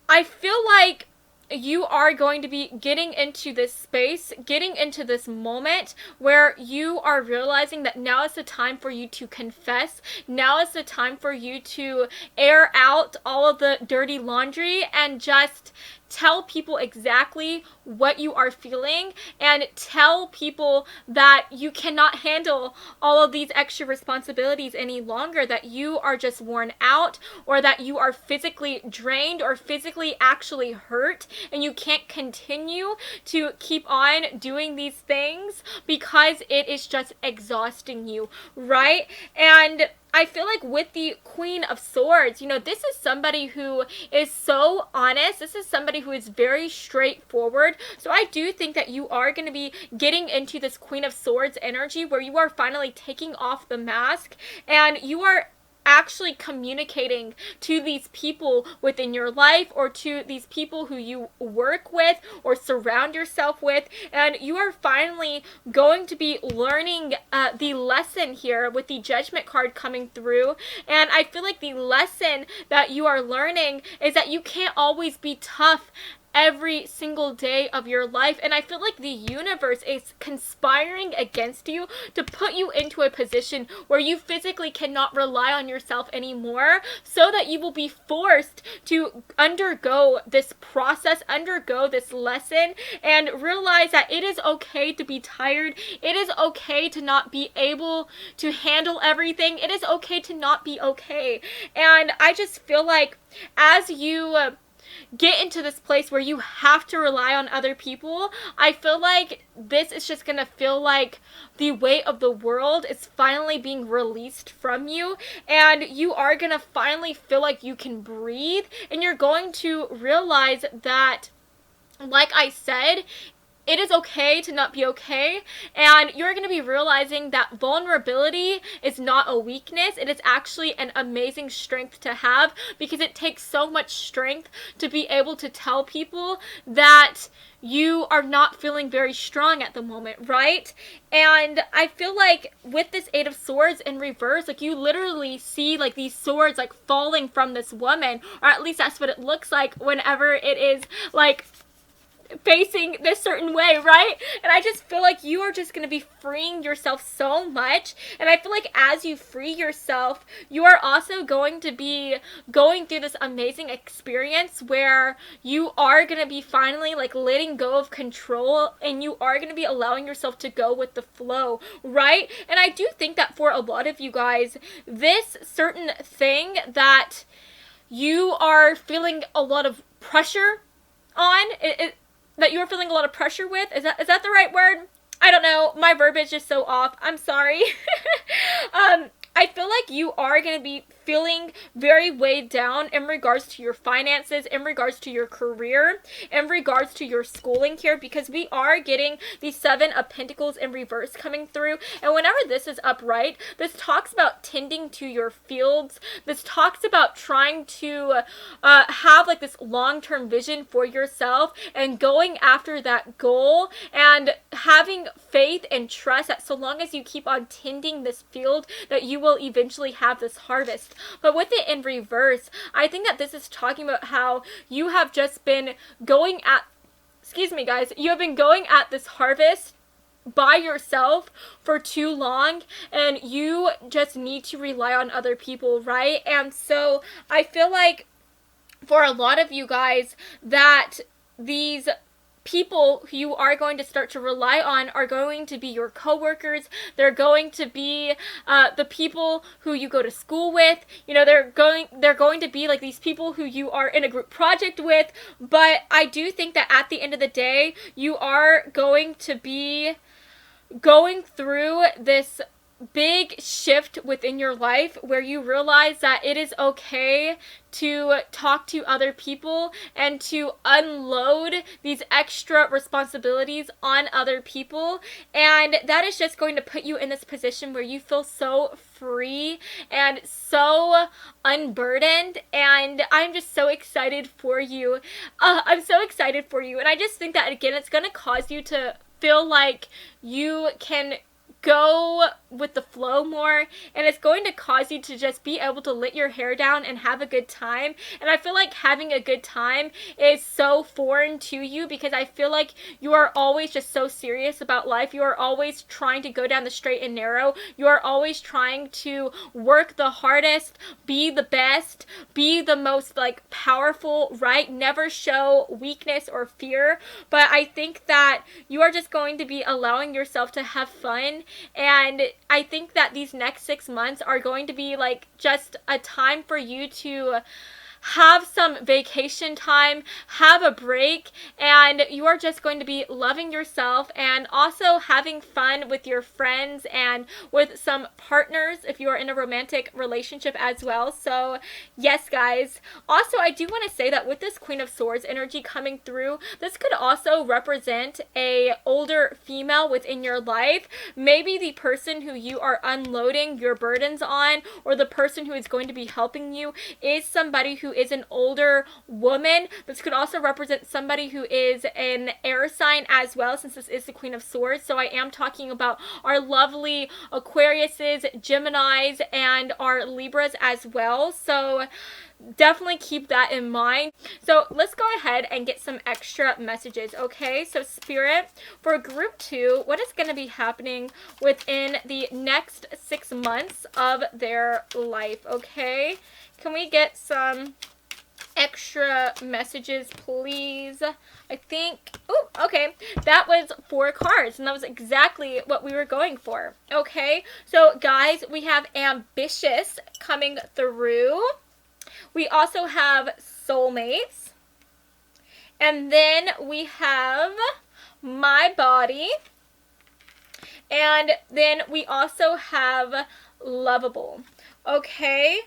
I feel like you are going to be getting into this space, getting into this moment where you are realizing that now is the time for you to confess. Now is the time for you to air out all of the dirty laundry and just tell people exactly what you are feeling and tell people that you cannot handle all of these extra responsibilities any longer, that you are just worn out or that you are physically drained or physically actually hurt and you can't continue to keep on doing these things because it is just exhausting you, right? And I feel like with the Queen of Swords, you know, this is somebody who is so honest. This is somebody who is very straightforward. So I do think that you are going to be getting into this Queen of Swords energy where you are finally taking off the mask and you are actually communicating to these people within your life or to these people who you work with or surround yourself with, and you are finally going to be learning the lesson here with the Judgment card coming through. And I feel like the lesson that you are learning is that you can't always be tough every single day of your life. And I feel like the universe is conspiring against you to put you into a position where you physically cannot rely on yourself anymore, so that you will be forced to undergo this process, undergo this lesson, and realize that it is okay to be tired. It is okay to not be able to handle everything. It is okay to not be okay. And I just feel like as you get into this place where you have to rely on other people, I feel like this is just gonna feel like the weight of the world is finally being released from you, and you are gonna finally feel like you can breathe, and you're going to realize that, like I said, it is okay to not be okay, and you're going to be realizing that vulnerability is not a weakness. It is actually an amazing strength to have, because it takes so much strength to be able to tell people that you are not feeling very strong at the moment, right? And I feel like with this 8 of Swords in reverse, like you literally see like these swords like falling from this woman, or at least that's what it looks like whenever it is like facing this certain way, right? And I just feel like you are just going to be freeing yourself so much. And I feel like as you free yourself, you are also going to be going through this amazing experience where you are going to be finally like letting go of control, and you are going to be allowing yourself to go with the flow, right? And I do think that for a lot of you guys, this certain thing that you are feeling a lot of pressure on, that you're feeling a lot of pressure with, is that the right word? I don't know, my verbiage is just so off, I'm sorry. I feel like you are going to be feeling very weighed down in regards to your finances, in regards to your career, in regards to your schooling here, because we are getting the Seven of Pentacles in reverse coming through. And whenever this is upright, this talks about tending to your fields. This talks about trying to have like this long-term vision for yourself and going after that goal and having faith and trust that so long as you keep on tending this field, that you will eventually have this harvest. But with it in reverse, I think that this is talking about how you have just been going at, excuse me guys, you have been going at this harvest by yourself for too long, and you just need to rely on other people, right? And so I feel like for a lot of you guys that these people who you are going to start to rely on are going to be your coworkers. They're going to be the people who you go to school with. You know, they're going to be like these people who you are in a group project with. But I do think that at the end of the day, you are going to be going through this big shift within your life where you realize that it is okay to talk to other people and to unload these extra responsibilities on other people, and that is just going to put you in this position where you feel so free and so unburdened. And I'm just so excited for you. I'm so excited for you, and I just think that again it's going to cause you to feel like you can go with the flow more, and it's going to cause you to just be able to let your hair down and have a good time. And I feel like having a good time is so foreign to you because I feel like you are always just so serious about life. You are always trying to go down the straight and narrow. You are always trying to work the hardest, be the best, be the most like powerful, right? Never show weakness or fear. But I think that you are just going to be allowing yourself to have fun. And I think that these next 6 months are going to be like just a time for you to have some vacation time, have a break, and you are just going to be loving yourself and also having fun with your friends and with some partners if you are in a romantic relationship as well. So yes guys, also I do want to say that with this Queen of Swords energy coming through, this could also represent a older female within your life. Maybe the person who you are unloading your burdens on, or the person who is going to be helping you, is somebody who is an older woman. This could also represent somebody who is an air sign as well, since this is the Queen of Swords. So I am talking about our lovely Aquariuses, Geminis, and our Libras as well. So definitely keep that in mind. So let's go ahead and get some extra messages, okay? So Spirit, for group 2, what is going to be happening within the next 6 months of their life, okay? Can we get some extra messages, please? I think, oh, okay, that was 4 cards, and that was exactly what we were going for, okay? So, guys, we have ambitious coming through. We also have soulmates, and then we have my body, and then we also have lovable, okay?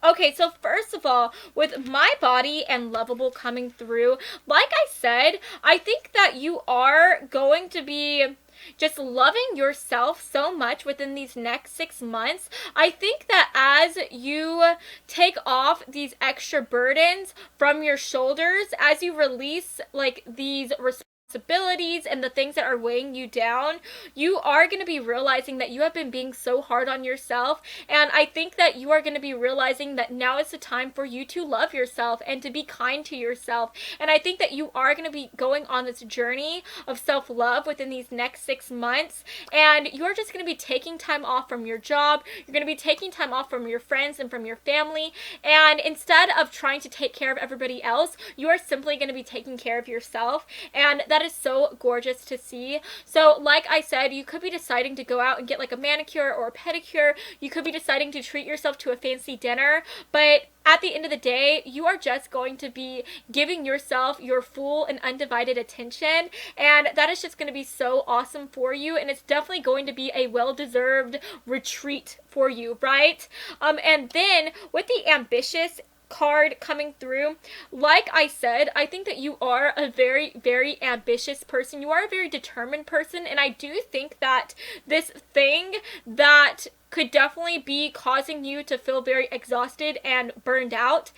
Okay, so first of all, with my body and lovable coming through, like I said, I think that you are going to be just loving yourself so much within these next 6 months. I think that as you take off these extra burdens from your shoulders, as you release like these responsibilities responsibilities and the things that are weighing you down, you are going to be realizing that you have been being so hard on yourself. And I think that you are going to be realizing that now is the time for you to love yourself and to be kind to yourself. And I think that you are going to be going on this journey of self-love within these next 6 months. And you're just going to be taking time off from your job. You're going to be taking time off from your friends and from your family. And instead of trying to take care of everybody else, you are simply going to be taking care of yourself. And that is so gorgeous to see. So like I said, you could be deciding to go out and get like a manicure or a pedicure. You could be deciding to treat yourself to a fancy dinner. But at the end of the day, you are just going to be giving yourself your full and undivided attention. And that is just going to be so awesome for you. And it's definitely going to be a well-deserved retreat for you, right? And then with the ambitious card coming through, like I said, I think that you are a very, very ambitious person. You are a very determined person. And I do think that this thing that could definitely be causing you to feel very exhausted and burned out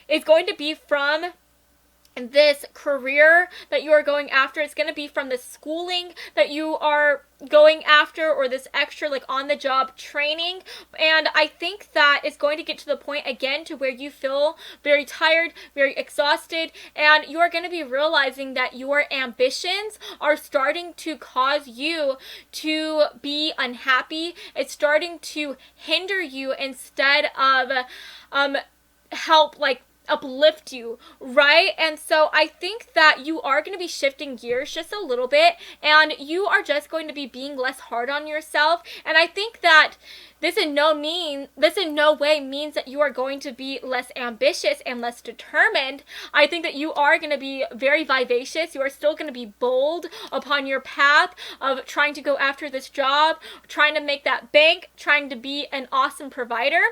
is going to be from this career that you are going after. It's going to be from the schooling that you are going after, or this extra like on the job training. And I think that it's going to get to the point again to where you feel very tired, very exhausted, and you are going to be realizing that your ambitions are starting to cause you to be unhappy. It's starting to hinder you instead of help like uplift you, right? And so I think that you are going to be shifting gears just a little bit, and you are just going to be being less hard on yourself. And I think that this in no way means that you are going to be less ambitious and less determined. I think that you are going to be very vivacious. You are still going to be bold upon your path of trying to go after this job, trying to make that bank, trying to be an awesome provider.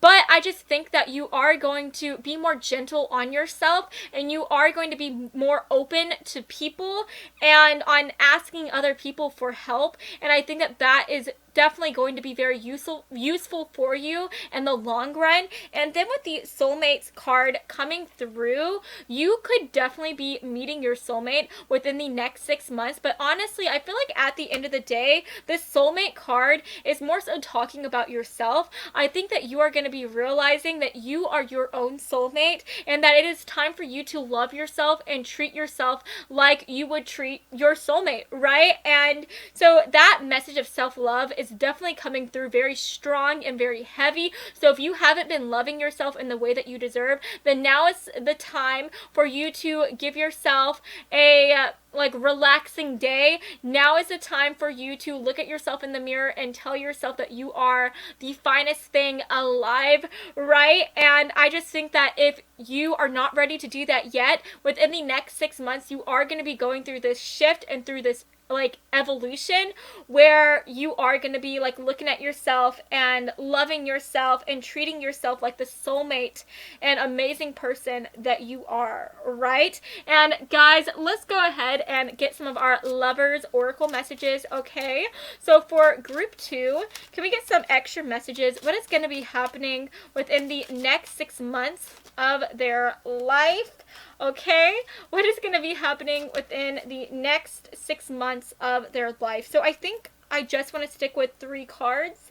But I just think that you are going to be more gentle on yourself, and you are going to be more open to people and on asking other people for help. And I think that that is definitely going to be very useful for you in the long run. And then with the soulmates card coming through, you could definitely be meeting your soulmate within the next 6 months. But honestly, I feel like at the end of the day, this soulmate card is more so talking about yourself. I think that you are going to be realizing that you are your own soulmate, and that it is time for you to love yourself and treat yourself like you would treat your soulmate, right? And so that message of self-love is definitely coming through very strong and very heavy. So if you haven't been loving yourself in the way that you deserve, then now is the time for you to give yourself a like relaxing day. Now is the time for you to look at yourself in the mirror and tell yourself that you are the finest thing alive, right? And I just think that if you are not ready to do that yet, within the next 6 months, you are going to be going through this shift and through this like evolution where you are going to be like looking at yourself and loving yourself and treating yourself like the soulmate and amazing person that you are, right? And guys, let's go ahead and get some of our lovers oracle messages, okay? So for group 2, can we get some extra messages? What is going to be happening within the next 6 months of their life? Okay, what is going to be happening within the next 6 months of their life? So I think I just want to stick with 3 cards.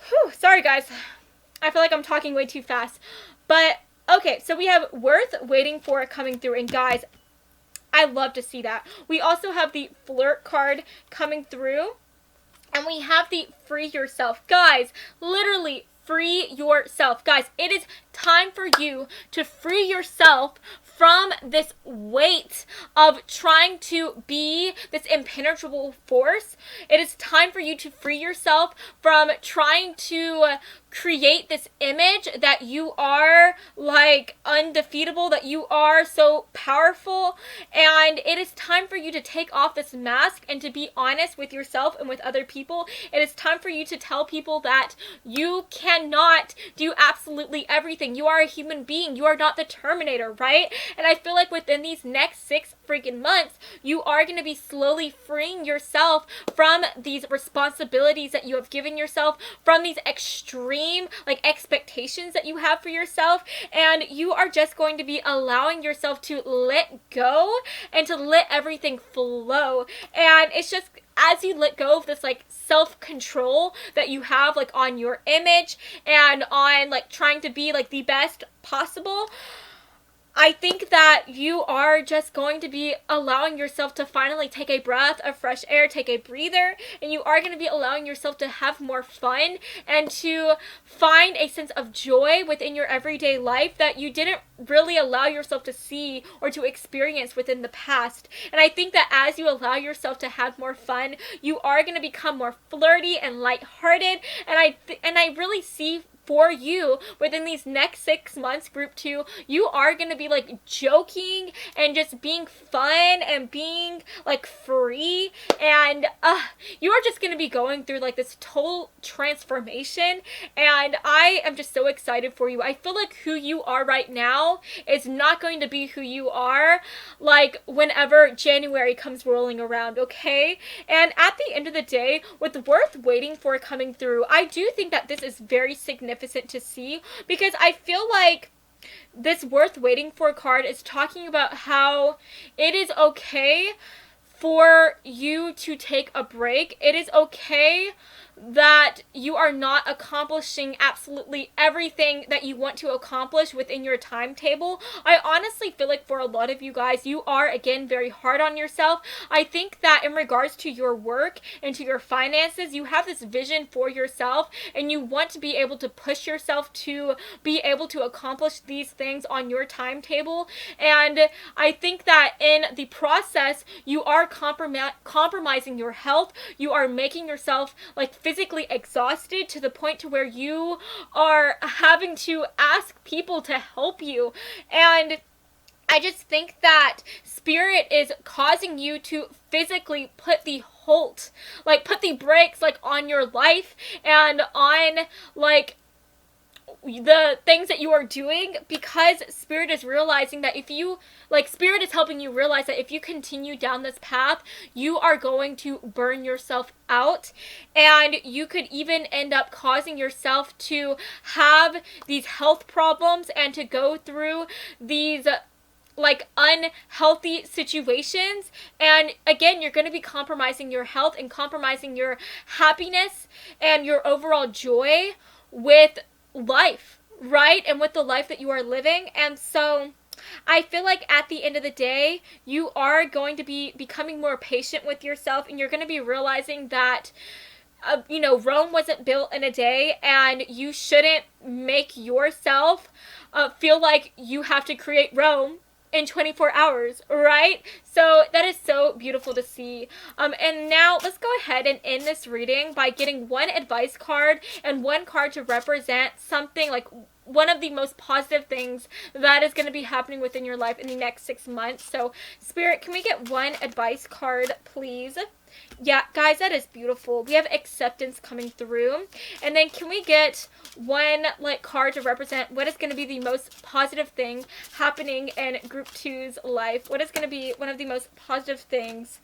Whew, sorry guys, I feel like I'm talking way too fast. But okay, so we have worth waiting for coming through, and guys, I love to see that. We also have the flirt card coming through, and we have the free yourself. Guys, literally free yourself. Guys, it is time for you to free yourself from this weight of trying to be this impenetrable force. It is time for you to free yourself from trying to create this image that you are like undefeatable, that you are so powerful. And it is time for you to take off this mask and to be honest with yourself and with other people. It is time for you to tell people that you cannot do absolutely everything. You are a human being. You are not the Terminator, right? And I feel like within these next 6 freaking months, you are going to be slowly freeing yourself from these responsibilities that you have given yourself, from these extreme dream, like expectations that you have for yourself, and you are just going to be allowing yourself to let go and to let everything flow. And it's just as you let go of this like self-control that you have like on your image and on like trying to be like the best possible, I think that you are just going to be allowing yourself to finally take a breath of fresh air, take a breather, and you are going to be allowing yourself to have more fun and to find a sense of joy within your everyday life that you didn't really allow yourself to see or to experience within the past. And I think that as you allow yourself to have more fun, you are going to become more flirty and lighthearted, and I really see for you within these next 6 months, group 2, you are going to be like joking and just being fun and being like free, and you are just going to be going through like this total transformation, and I am just so excited for you. I feel like who you are right now is not going to be who you are like whenever January comes rolling around, okay? And at the end of the day, with worth waiting for coming through, I do think that this is very significant to see, because I feel like this worth waiting for card is talking about how it is okay for you to take a break. It is okay that you are not accomplishing absolutely everything that you want to accomplish within your timetable. I honestly feel like for a lot of you guys, you are again very hard on yourself. I think that in regards to your work and to your finances, you have this vision for yourself and you want to be able to push yourself to be able to accomplish these things on your timetable. And I think that in the process, you are compromising your health. You are making yourself like physically exhausted to the point to where you are having to ask people to help you. And I just think that spirit is causing you to physically put the halt, like put the brakes like on your life and on like the things that you are doing, because spirit is realizing that if you spirit is helping you realize that if you continue down this path, you are going to burn yourself out, and you could even end up causing yourself to have these health problems and to go through these like unhealthy situations. And again, you're going to be compromising your health and compromising your happiness and your overall joy with life, right? And with the life that you are living. And so I feel like at the end of the day, you are going to be becoming more patient with yourself, and you're going to be realizing that Rome wasn't built in a day, and you shouldn't make yourself feel like you have to create Rome in 24 hours, right? So that is so beautiful to see. And now let's go ahead and end this reading by getting one advice card and one card to represent something like one of the most positive things that is going to be happening within your life in the next 6 months. So Spirit, can we get one advice card, please? Yeah, guys, that is beautiful. We have acceptance coming through. And then can we get one card to represent what is going to be the most positive thing happening in group 2's life? What is going to be one of the most positive things?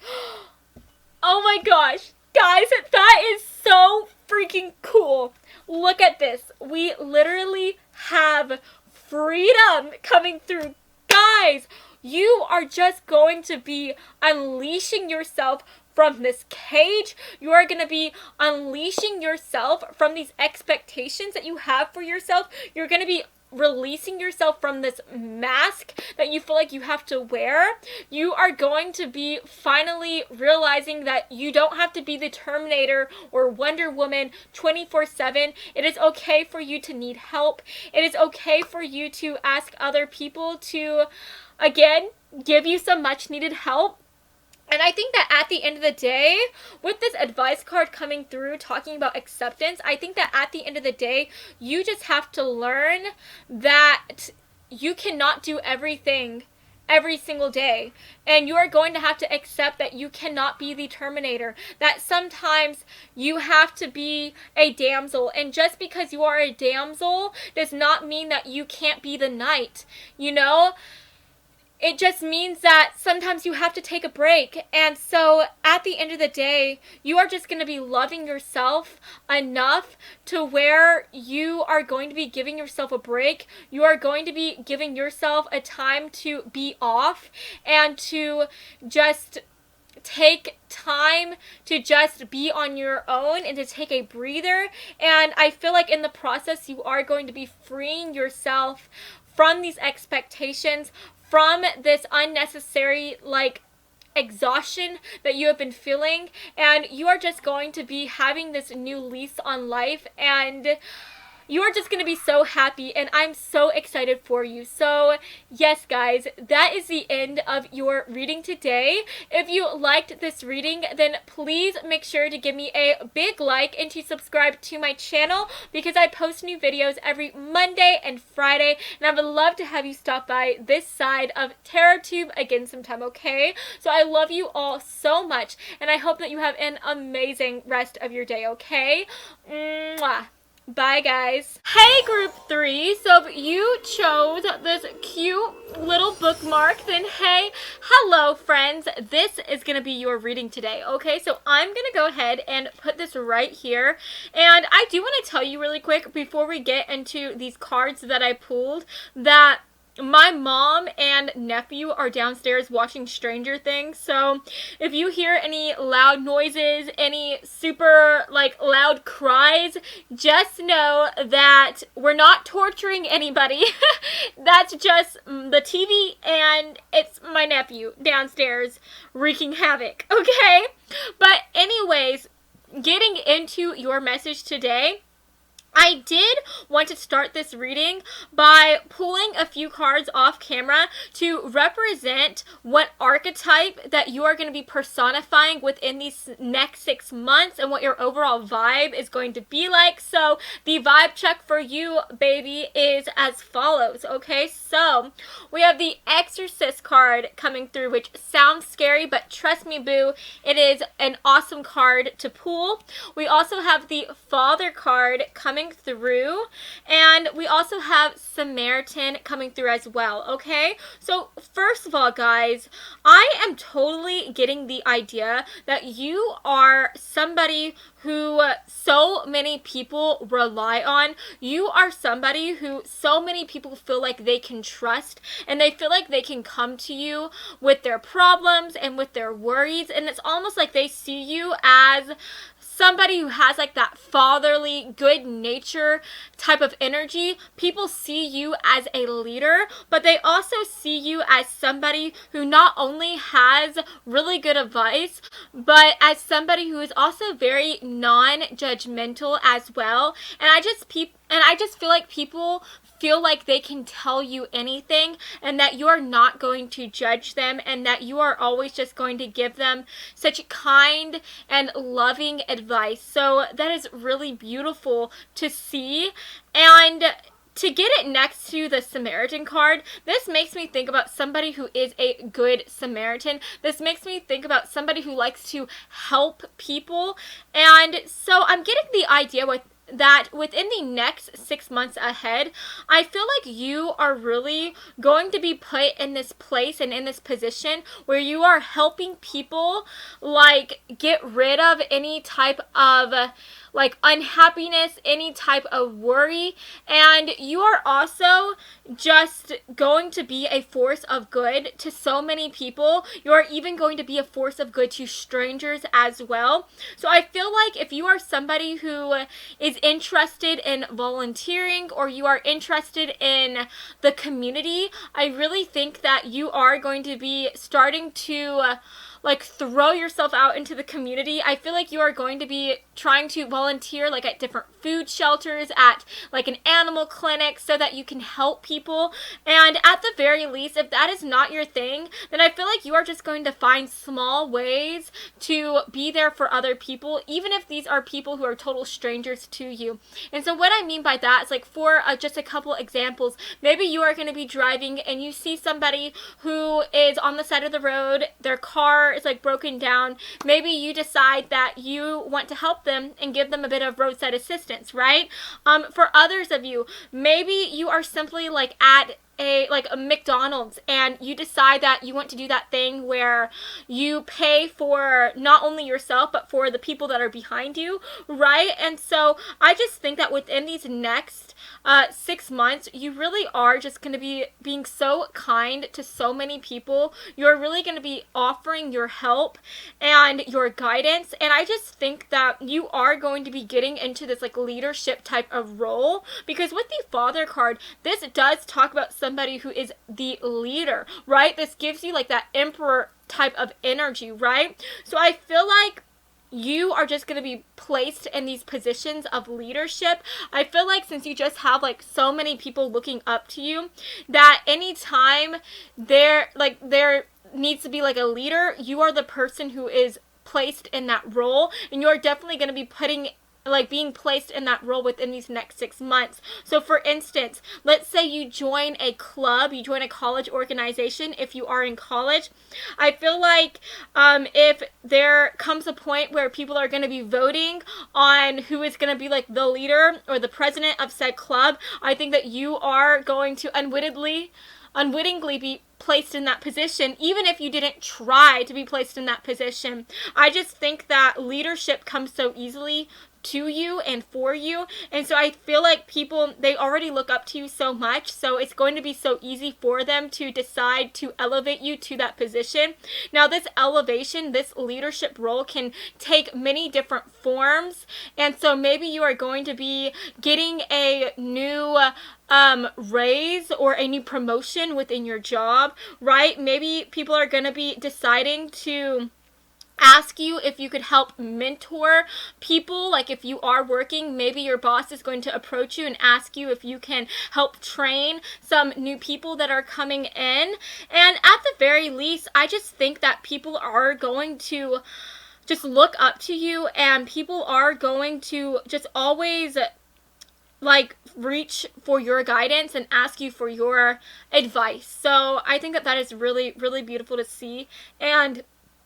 Oh my gosh, guys, that is so freaking cool. Look at this. We literally have freedom coming through. Guys, you are just going to be unleashing yourself from this cage. You are going to be unleashing yourself from these expectations that you have for yourself. You're going to be releasing yourself from this mask that you feel like you have to wear. You are going to be finally realizing that you don't have to be the Terminator or Wonder Woman 24/7. It is okay for you to need help. It is okay for you to ask other people to, again, give you some much needed help. And I think that at the end of the day, with this advice card coming through talking about acceptance, I think that at the end of the day, you just have to learn that you cannot do everything every single day. And you are going to have to accept that you cannot be the Terminator. That sometimes you have to be a damsel. And just because you are a damsel does not mean that you can't be the knight. it just means that sometimes you have to take a break. And so at the end of the day, you are just going to be loving yourself enough to where you are going to be giving yourself a break. You are going to be giving yourself a time to be off and to just take time to just be on your own and to take a breather. And I feel like in the process, you are going to be freeing yourself from these expectations, from this unnecessary exhaustion that you have been feeling, and you are just going to be having this new lease on life, and you are just going to be so happy, and I'm so excited for you. So yes, guys, that is the end of your reading today. If you liked this reading, then please make sure to give me a big like and to subscribe to my channel, because I post new videos every Monday and Friday, and I would love to have you stop by this side of TarotTube again sometime, okay? So I love you all so much, and I hope that you have an amazing rest of your day, okay? Mwah. Bye, guys. Hey, group 3. So if you chose this cute little bookmark, then hey, hello, friends. This is going to be your reading today, okay? So I'm going to go ahead and put this right here. And I do want to tell you really quick before we get into these cards that I pulled that my mom and nephew are downstairs watching Stranger Things, so if you hear any loud noises, any super loud cries, just know that we're not torturing anybody. That's just the TV, and it's my nephew downstairs wreaking havoc, okay? But anyways, getting into your message today, I did want to start this reading by pulling a few cards off camera to represent what archetype that you are going to be personifying within these next 6 months and what your overall vibe is going to be like. So the vibe check for you, baby, is as follows, okay? So we have the Exorcist card coming through, which sounds scary, but trust me, boo, it is an awesome card to pull. We also have the Father card coming through, and we also have Samaritan coming through as well, okay? So first of all, guys, I am totally getting the idea that you are somebody who so many people rely on. You are somebody who so many people feel like they can trust, and they feel like they can come to you with their problems and with their worries, and it's almost like they see you as somebody who has that fatherly, good nature type of energy. People see you as a leader, but they also see you as somebody who not only has really good advice, but as somebody who is also very non-judgmental as well. And I just feel like people feel like they can tell you anything, and that you are not going to judge them, and that you are always just going to give them such kind and loving advice. So that is really beautiful to see. And to get it next to the Samaritan card, this makes me think about somebody who is a good Samaritan. This makes me think about somebody who likes to help people. And so I'm getting the idea with that within the next 6 months ahead, I feel like you are really going to be put in this place and in this position where you are helping people get rid of any type of unhappiness, any type of worry, and you are also just going to be a force of good to so many people. You are even going to be a force of good to strangers as well. So I feel like if you are somebody who is interested in volunteering, or you are interested in the community, I really think that you are going to be starting to throw yourself out into the community. I feel like you are going to be trying to volunteer at different food shelters, at an animal clinic, so that you can help people. And at the very least, if that is not your thing, then I feel like you are just going to find small ways to be there for other people, even if these are people who are total strangers to you. And so what I mean by that is for just a couple examples, maybe you are going to be driving and you see somebody who is on the side of the road, their car is broken down. Maybe you decide that you want to help them and give them a bit of roadside assistance, right? For others of you, maybe you are simply at a McDonald's, and you decide that you want to do that thing where you pay for not only yourself but for the people that are behind you, right? And so I just think that within these next 6 months, you really are just going to be being so kind to so many people. You're really going to be offering your help and your guidance, and I just think that you are going to be getting into this like leadership type of role, because with the Father card, this does talk about somebody who is the leader, right? This gives you like that emperor type of energy, right? So I feel like you are just going to be placed in these positions of leadership. I feel like since you just have like so many people looking up to you, that anytime there needs to be like a leader, you are the person who is placed in that role, and you're definitely going to be being placed in that role within these next 6 months. So for instance, let's say you join a club, you join a college organization. If you are in college, I feel like if there comes a point where people are going to be voting on who is going to be like the leader or the president of said club, I think that you are going to unwittingly be placed in that position, even if you didn't try to be placed in that position. I just think that leadership comes so easily to you and for you, and so I feel like people, they already look up to you so much, so it's going to be so easy for them to decide to elevate you to that position. Now this elevation, this leadership role can take many different forms, and so maybe you are going to be getting a new raise or a new promotion within your job, right? Maybe people are going to be deciding to ask you if you could help mentor people. Like if you are working, maybe your boss is going to approach you and ask you if you can help train some new people that are coming in. And at the very least, I just think that people are going to just look up to you, and people are going to just always like reach for your guidance and ask you for your advice. So I think that that is really, really beautiful to see. And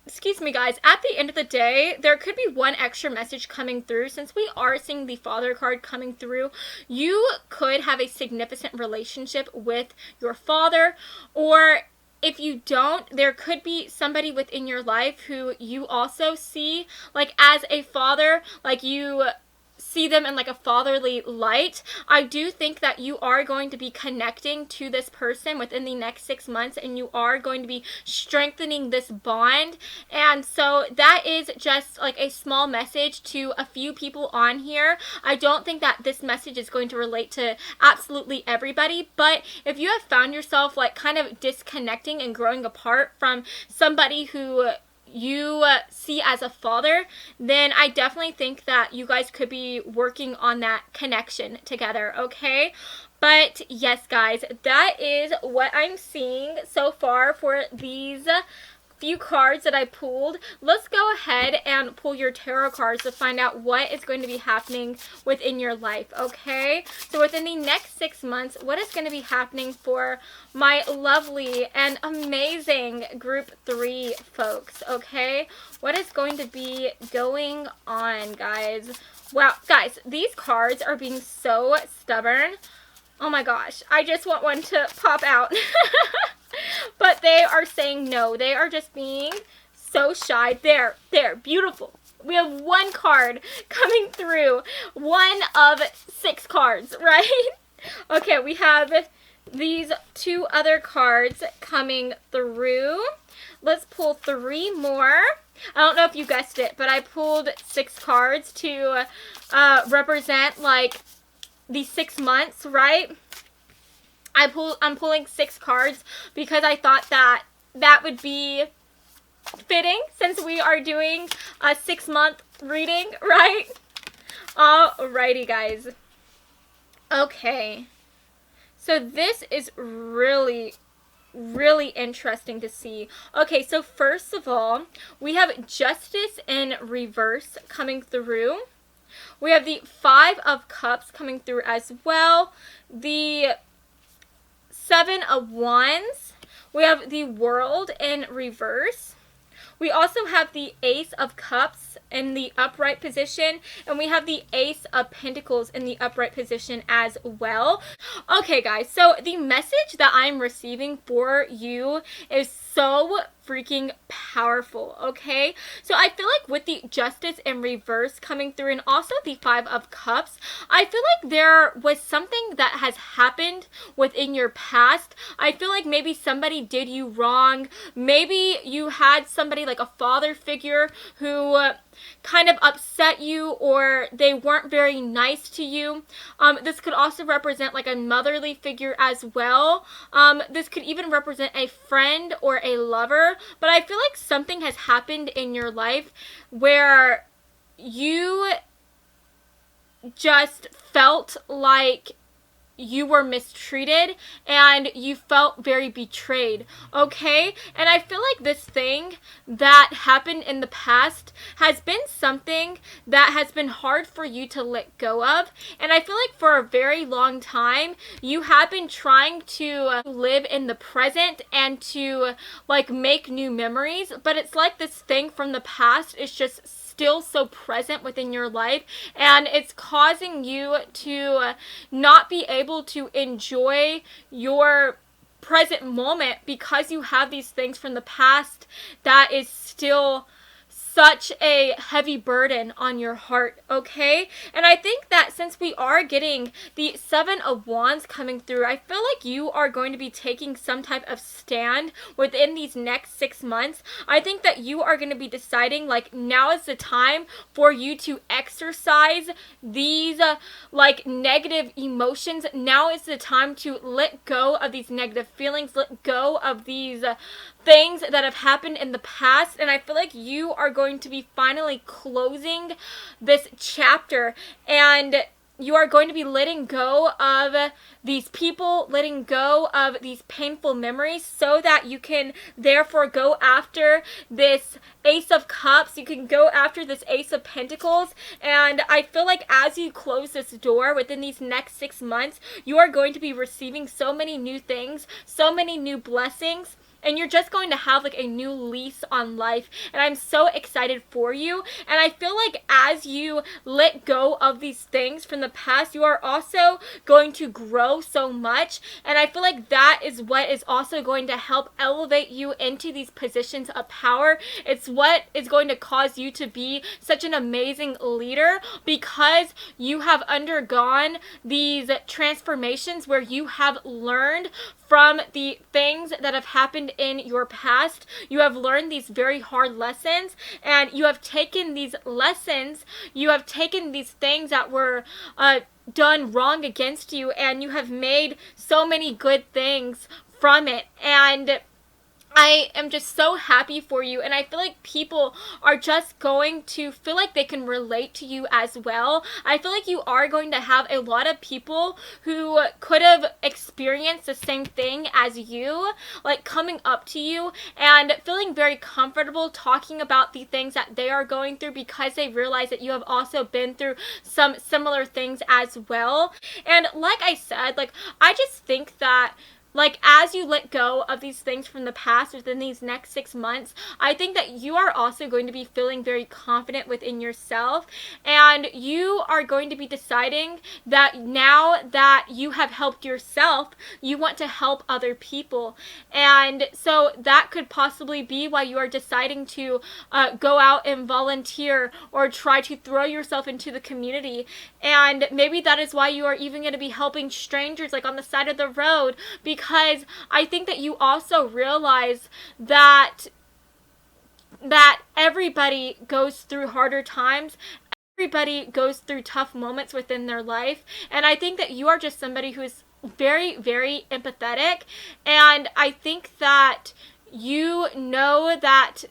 excuse me guys, at the end of the day, there could be one extra message coming through. Since we are seeing the Father card coming through, you could have a significant relationship with your father, or if you don't, there could be somebody within your life who you also see like as a father, like you see them in like a fatherly light. I do think that you are going to be connecting to this person within the next 6 months, and you are going to be strengthening this bond. And so that is just like a small message to a few people on here. I don't think that this message is going to relate to absolutely everybody, but if you have found yourself like kind of disconnecting and growing apart from somebody who you see as a father, then I definitely think that you guys could be working on that connection together, okay? But yes, guys, that is what I'm seeing so far for these few cards that I pulled. Let's go ahead and pull your tarot cards to find out what is going to be happening within your life, okay? So within the next 6 months, what is going to be happening for my lovely and amazing group 3 folks, okay? What is going to be going on, guys? Wow, guys, these cards are being so stubborn. Oh my gosh, I just want one to pop out. But they are saying no. They are just being so shy. There, beautiful. We have one card coming through. 1 of 6 cards, right? Okay, we have these 2 other cards coming through. Let's pull 3 more. I don't know if you guessed it, but I pulled 6 cards to represent like the 6 months, right? I'm pulling 6 cards because I thought that that would be fitting since we are doing a 6-month reading, right? Alrighty, guys. Okay. So this is really, really interesting to see. Okay, so first of all, we have Justice in reverse coming through. We have the 5 of Cups coming through as well. The 7 of Wands. We have the World in reverse. We also have the Ace of Cups in the upright position, and we have the Ace of Pentacles in the upright position as well. Okay, guys, so the message that I'm receiving for you is so freaking powerful, okay? So I feel like with the Justice in reverse coming through and also the Five of Cups, I feel like there was something that has happened within your past. I feel like maybe somebody did you wrong. Maybe you had somebody like a father figure who kind of upset you, or they weren't very nice to you. This could also represent like a motherly figure as well. This could even represent a friend or a lover, but I feel like something has happened in your life where you just felt like you were mistreated and you felt very betrayed, okay? And I feel like this thing that happened in the past has been something that has been hard for you to let go of. And I feel like for a very long time, you have been trying to live in the present and to like make new memories, but it's like this thing from the past is just still so present within your life, and it's causing you to not be able to enjoy your present moment because you have these things from the past that is still such a heavy burden on your heart, okay? And I think that since we are getting the Seven of Wands coming through, I feel like you are going to be taking some type of stand within these next 6 months. I think that you are going to be deciding like now is the time for you to exercise these like negative emotions. Now is the time to let go of these negative feelings, let go of these things that have happened in the past, and I feel like you are going to be finally closing this chapter, and you are going to be letting go of these people, letting go of these painful memories, so that you can therefore go after this Ace of Cups, you can go after this Ace of Pentacles. And I feel like as you close this door within these next 6 months, you are going to be receiving so many new things, so many new blessings, and you're just going to have like a new lease on life. And I'm so excited for you. And I feel like as you let go of these things from the past, you are also going to grow so much. And I feel like that is what is also going to help elevate you into these positions of power. It's what is going to cause you to be such an amazing leader, because you have undergone these transformations where you have learned from the things that have happened in your past. You have learned these very hard lessons, and you have taken these lessons, you have taken these things that were done wrong against you, and you have made so many good things from it. And I am just so happy for you, and I feel like people are just going to feel like they can relate to you as well. I feel like you are going to have a lot of people who could have experienced the same thing as you, like coming up to you and feeling very comfortable talking about the things that they are going through, because they realize that you have also been through some similar things as well. And like I said, like I just think that like as you let go of these things from the past within these next 6 months, I think that you are also going to be feeling very confident within yourself, and you are going to be deciding that now that you have helped yourself, you want to help other people. And so that could possibly be why you are deciding to go out and volunteer or try to throw yourself into the community. And maybe that is why you are even going to be helping strangers like on the side of the road, because I think that you also realize that everybody goes through harder times. Everybody goes through tough moments within their life. And I think that you are just somebody who is very, very empathetic. And I think that you know that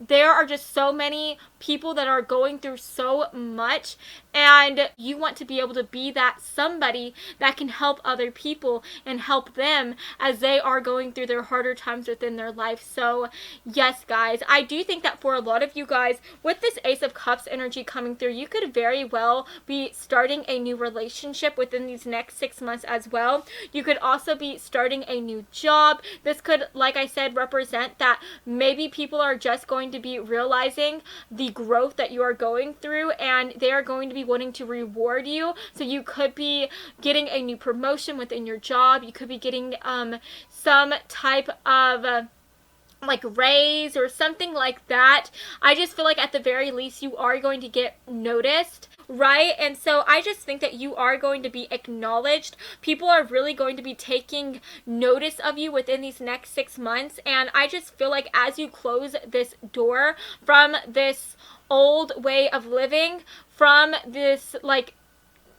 there are just so many people that are going through so much, and you want to be able to be that somebody that can help other people and help them as they are going through their harder times within their life. So yes, guys, I do think that for a lot of you guys, with this Ace of Cups energy coming through, you could very well be starting a new relationship within these next 6 months as well. You could also be starting a new job. This could, like I said, represent that maybe people are just going to be realizing the growth that you are going through, and they are going to be wanting to reward you. So you could be getting a new promotion within your job. You could be getting some type of like raise or something like that. I just feel like at the very least you are going to get noticed, right? And so I just think that you are going to be acknowledged. People are really going to be taking notice of you within these next 6 months. And I just feel like as you close this door from this old way of living, from this like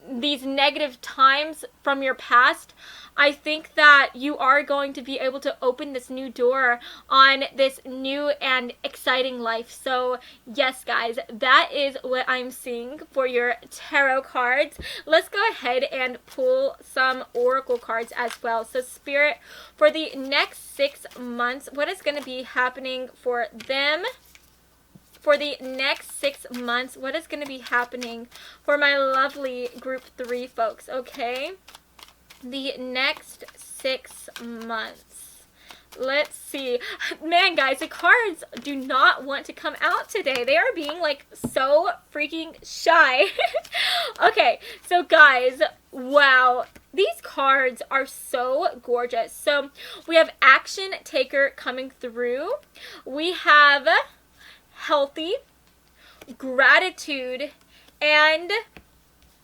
these negative times from your past, I think that you are going to be able to open this new door on this new and exciting life. So yes, guys, that is what I'm seeing for your tarot cards. Let's go ahead and pull some oracle cards as well. So Spirit, for the next 6 months, what is going to be happening for them? For the next 6 months, what is going to be happening for my lovely group 3 folks, okay? The next 6 months. Let's see. Man, guys, the cards do not want to come out today. They are being, like, so freaking shy. Okay, so, guys, wow. These cards are so gorgeous. So, we have Action Taker coming through. We have Healthy, Gratitude, and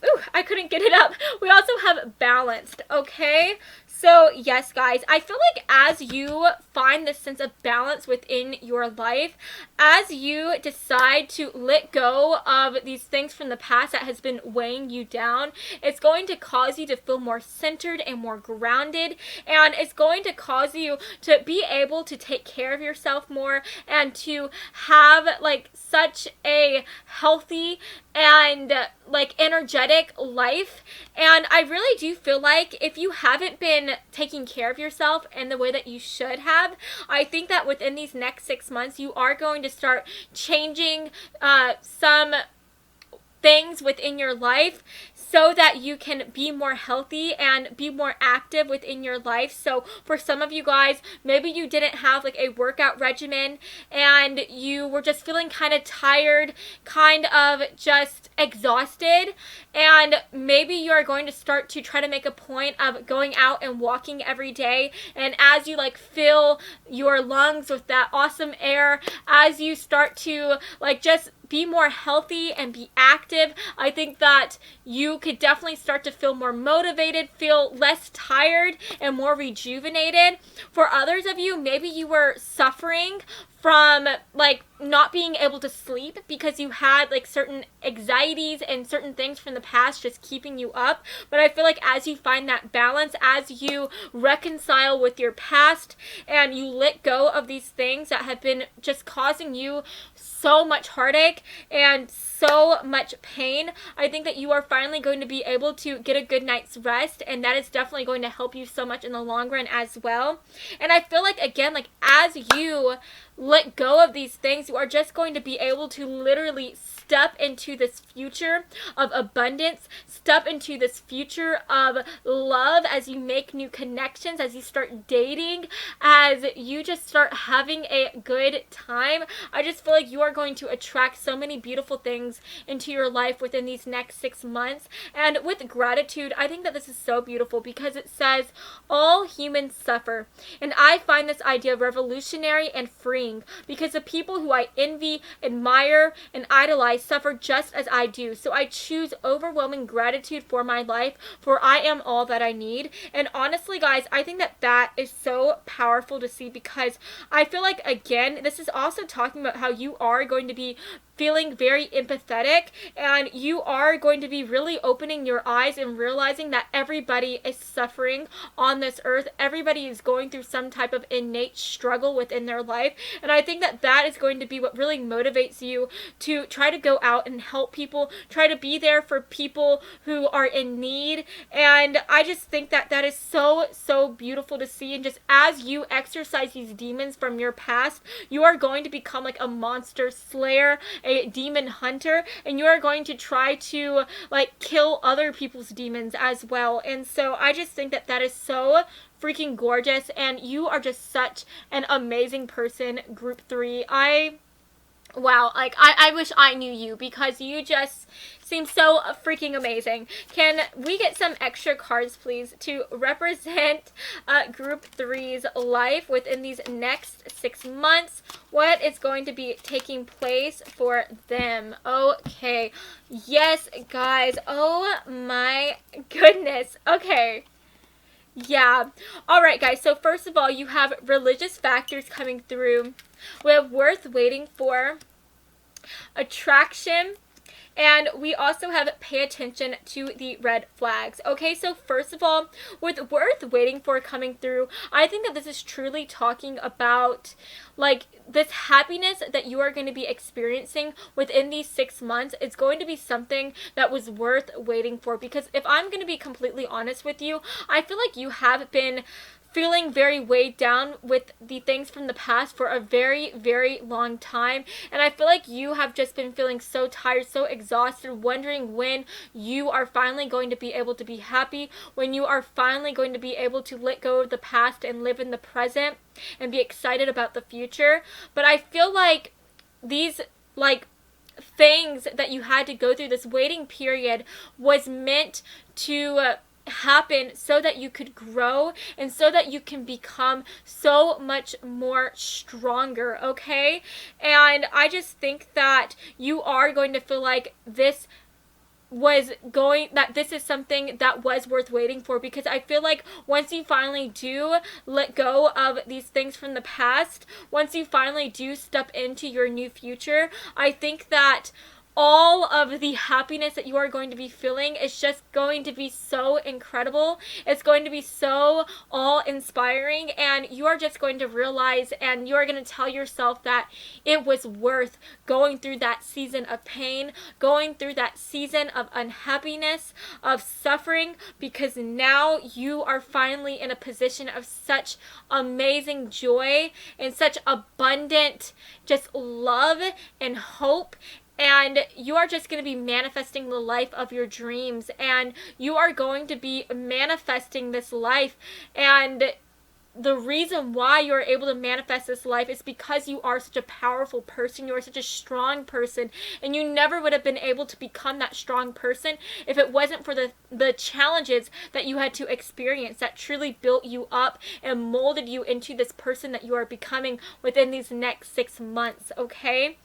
ooh, I couldn't get it up. We also have Balanced, okay? So, yes, guys, I feel like as you find this sense of balance within your life, as you decide to let go of these things from the past that has been weighing you down, it's going to cause you to feel more centered and more grounded, and it's going to cause you to be able to take care of yourself more and to have, like, such a healthy and like energetic life. And I really do feel like if you haven't been taking care of yourself in the way that you should have, I think that within these next 6 months you are going to start changing some things within your life so that you can be more healthy and be more active within your life. So for some of you guys, maybe you didn't have like a workout regimen and you were just feeling kind of tired, kind of just exhausted, and maybe you are going to start to try to make a point of going out and walking every day. And as you like fill your lungs with that awesome air, as you start to like just be more healthy and be active, I think that you could definitely start to feel more motivated, feel less tired, and more rejuvenated. For others of you, maybe you were suffering from like not being able to sleep because you had like certain anxieties and certain things from the past just keeping you up. But I feel like as you find that balance, as you reconcile with your past and you let go of these things that have been just causing you so much heartache and so much pain, I think that you are finally going to be able to get a good night's rest, and that is definitely going to help you so much in the long run as well. And I feel like, again, like as you let go of these things, you are just going to be able to literally step into this future of abundance, step into this future of love as you make new connections, as you start dating, as you just start having a good time. I just feel like you are going to attract so many beautiful things into your life within these next 6 months. And with gratitude, I think that this is so beautiful because it says all humans suffer. And I find this idea revolutionary and freeing because the people who I envy, admire, and idolize suffer just as I do. So I choose overwhelming gratitude for my life, for I am all that I need. And honestly, guys, I think that that is so powerful to see because I feel like, again, this is also talking about how you are going to be feeling very empathetic, and you are going to be really opening your eyes and realizing that everybody is suffering on this earth. Everybody is going through some type of innate struggle within their life, and I think that that is going to be what really motivates you to try to go out and help people, try to be there for people who are in need. And I just think that that is so beautiful to see. And just as you exercise these demons from your past, you are going to become like a monster slayer, a demon hunter, and you are going to try to like kill other people's demons as well. And so I just think that that is so freaking gorgeous, and you are just such an amazing person, group 3. Wow, like, I wish I knew you, because you just seem so freaking amazing. Can we get some extra cards, please, to represent Group 3's life within these next 6 months? What is going to be taking place for them? Okay. Yes, guys. Oh, my goodness. Okay. Yeah. Alright, guys. So, first of all, you have religious factors coming through. We have worth waiting for, attraction, and we also have pay attention to the red flags. Okay, so first of all, with worth waiting for coming through, I think that this is truly talking about like this happiness that you are going to be experiencing within these 6 months. It's going to be something that was worth waiting for, because if I'm going to be completely honest with you, I feel like you have been feeling very weighed down with the things from the past for a very long time, and I feel like you have just been feeling so tired, so exhausted, wondering when you are finally going to be able to be happy, when you are finally going to be able to let go of the past and live in the present and be excited about the future. But I feel like these like things that you had to go through, this waiting period, was meant to happen so that you could grow and so that you can become so much more stronger. Okay, and I just think that you are going to feel like this is something that was worth waiting for, because I feel like once you finally do let go of these things from the past, once you finally do step into your new future, I think that all of the happiness that you are going to be feeling is just going to be so incredible. It's going to be so awe-inspiring, and you are just going to realize, and you are going to tell yourself that it was worth going through that season of pain, going through that season of unhappiness, of suffering, because now you are finally in a position of such amazing joy and such abundant just love and hope. And you are just going to be manifesting the life of your dreams, and you are going to be manifesting this life. And the reason why you're able to manifest this life is because you are such a powerful person. You are such a strong person, and you never would have been able to become that strong person if it wasn't for the challenges that you had to experience that truly built you up and molded you into this person that you are becoming within these next 6 months. Okay?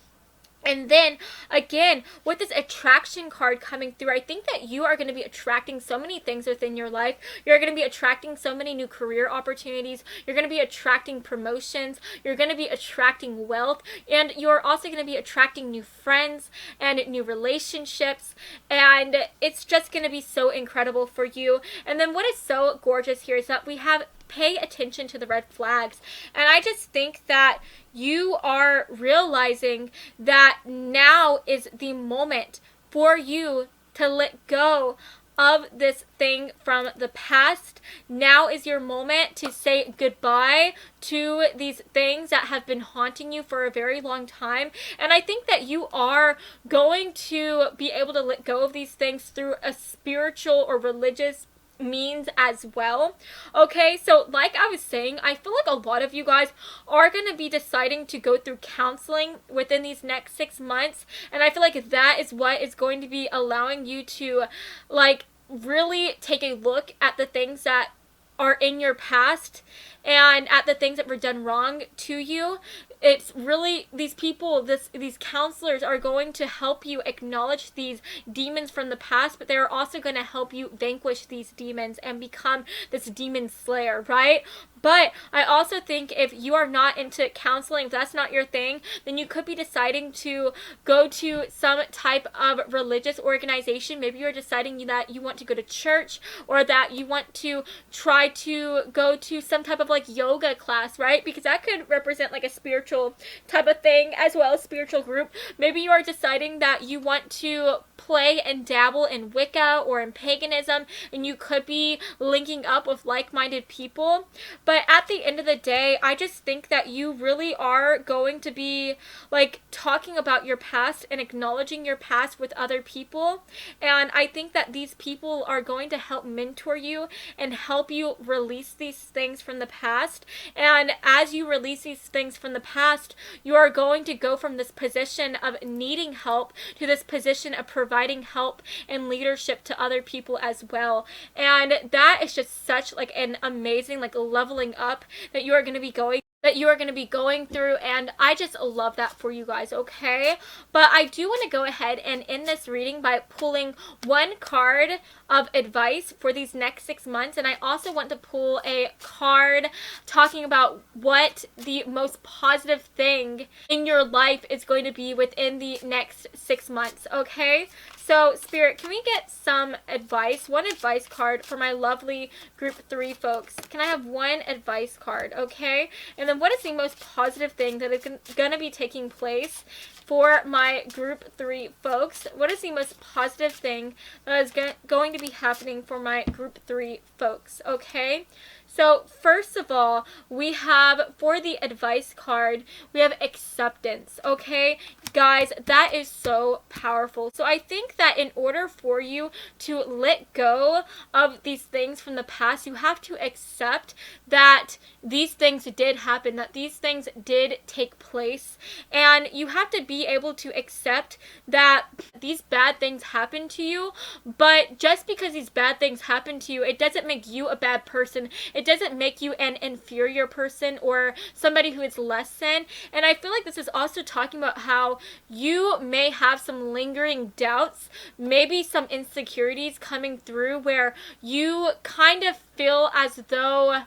And then, again, with this attraction card coming through, I think that you are going to be attracting so many things within your life. You're going to be attracting so many new career opportunities. You're going to be attracting promotions. You're going to be attracting wealth. And you're also going to be attracting new friends and new relationships. And it's just going to be so incredible for you. And then what is so gorgeous here is that we have pay attention to the red flags. And I just think that you are realizing that now is the moment for you to let go of this thing from the past. Now is your moment to say goodbye to these things that have been haunting you for a very long time. And I think that you are going to be able to let go of these things through a spiritual or religious means as well. Okay, so like I was saying, I feel like a lot of you guys are going to be deciding to go through counseling within these next 6 months, and I feel like that is what is going to be allowing you to like really take a look at the things that are in your past and at the things that were done wrong to you. It's really these people, these counselors are going to help you acknowledge these demons from the past, but they're also going to help you vanquish these demons and become this demon slayer, right? But I also think if you are not into counseling, if that's not your thing, then you could be deciding to go to some type of religious organization. Maybe you're deciding that you want to go to church, or that you want to try to go to some type of like yoga class, right? Because that could represent like a spiritual type of thing as well as spiritual group. Maybe you are deciding that you want to play and dabble in Wicca or in paganism, and you could be linking up with like-minded people. But at the end of the day, I just think that you really are going to be like talking about your past and acknowledging your past with other people. And I think that these people are going to help mentor you and help you release these things from the past. And as you release these things from the past, you are going to go from this position of needing help to this position of providing help and leadership to other people as well. And that is just such like an amazing like leveling up that you are going to be going through, and I just love that for you guys, okay? But I do want to go ahead and end this reading by pulling one card of advice for these next 6 months, and I also want to pull a card talking about what the most positive thing in your life is going to be within the next 6 months, okay? So, Spirit, can we get some advice, one advice card for my lovely group 3 folks? Can I have one advice card, okay? And then what is the most positive thing that is going to be taking place for my group 3 folks? What is the most positive thing that is going to be happening for my group 3 folks, okay? So, first of all, we have, for the advice card, we have acceptance, okay? Guys, that is so powerful. So, I think that in order for you to let go of these things from the past, you have to accept that these things did happen, that these things did take place, and you have to be able to accept that these bad things happen to you, but just because these bad things happen to you, it doesn't make you a bad person. It doesn't make you an inferior person or somebody who is less than. And I feel like this is also talking about how you may have some lingering doubts, maybe some insecurities coming through where you kind of feel as though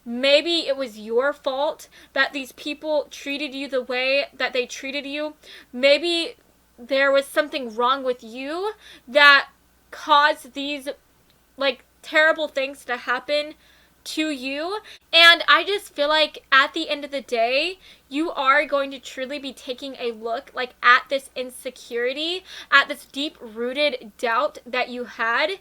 maybe it was your fault that these people treated you the way that they treated you. Maybe there was something wrong with you that caused these like terrible things to happen to you. And I just feel like at the end of the day, you are going to truly be taking a look like at this insecurity, at this deep rooted doubt that you had,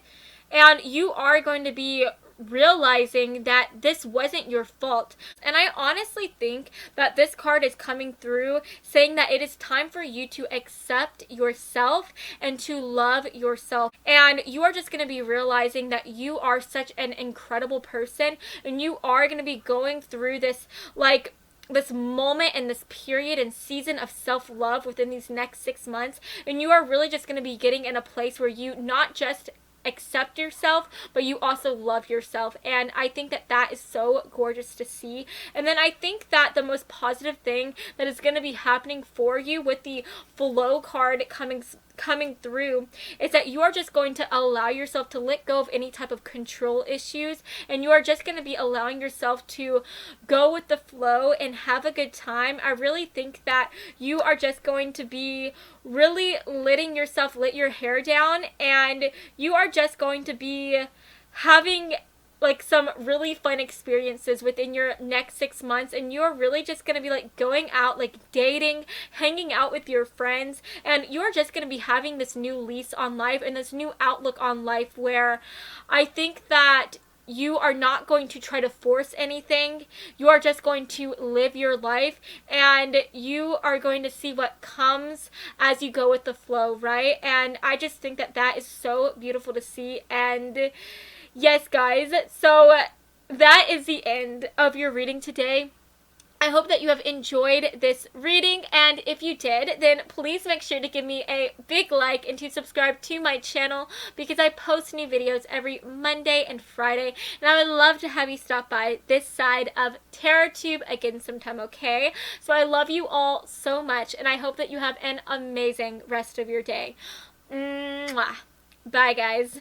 and you are going to be realizing that this wasn't your fault. And I honestly think that this card is coming through saying that it is time for you to accept yourself and to love yourself. And you are just going to be realizing that you are such an incredible person, and you are going to be going through this like this moment and this period and season of self-love within these next 6 months. And you are really just going to be getting in a place where you not just accept yourself, but you also love yourself. And I think that that is so gorgeous to see. And then I think that the most positive thing that is going to be happening for you with the flow card coming through is that you are just going to allow yourself to let go of any type of control issues, and you are just going to be allowing yourself to go with the flow and have a good time. I really think that you are just going to be really letting yourself let your hair down, and you are just going to be having like some really fun experiences within your next 6 months, and you're really just going to be like going out, like dating, hanging out with your friends, and you're just going to be having this new lease on life and this new outlook on life where I think that you are not going to try to force anything. You are just going to live your life, and you are going to see what comes as you go with the flow, right? And I just think that that is so beautiful to see. And yes, guys, so that is the end of your reading today. I hope that you have enjoyed this reading, and if you did, then please make sure to give me a big like and to subscribe to my channel, because I post new videos every Monday and Friday, and I would love to have you stop by this side of TerraTube again sometime, okay? So I love you all so much, and I hope that you have an amazing rest of your day. Mwah. Bye, guys.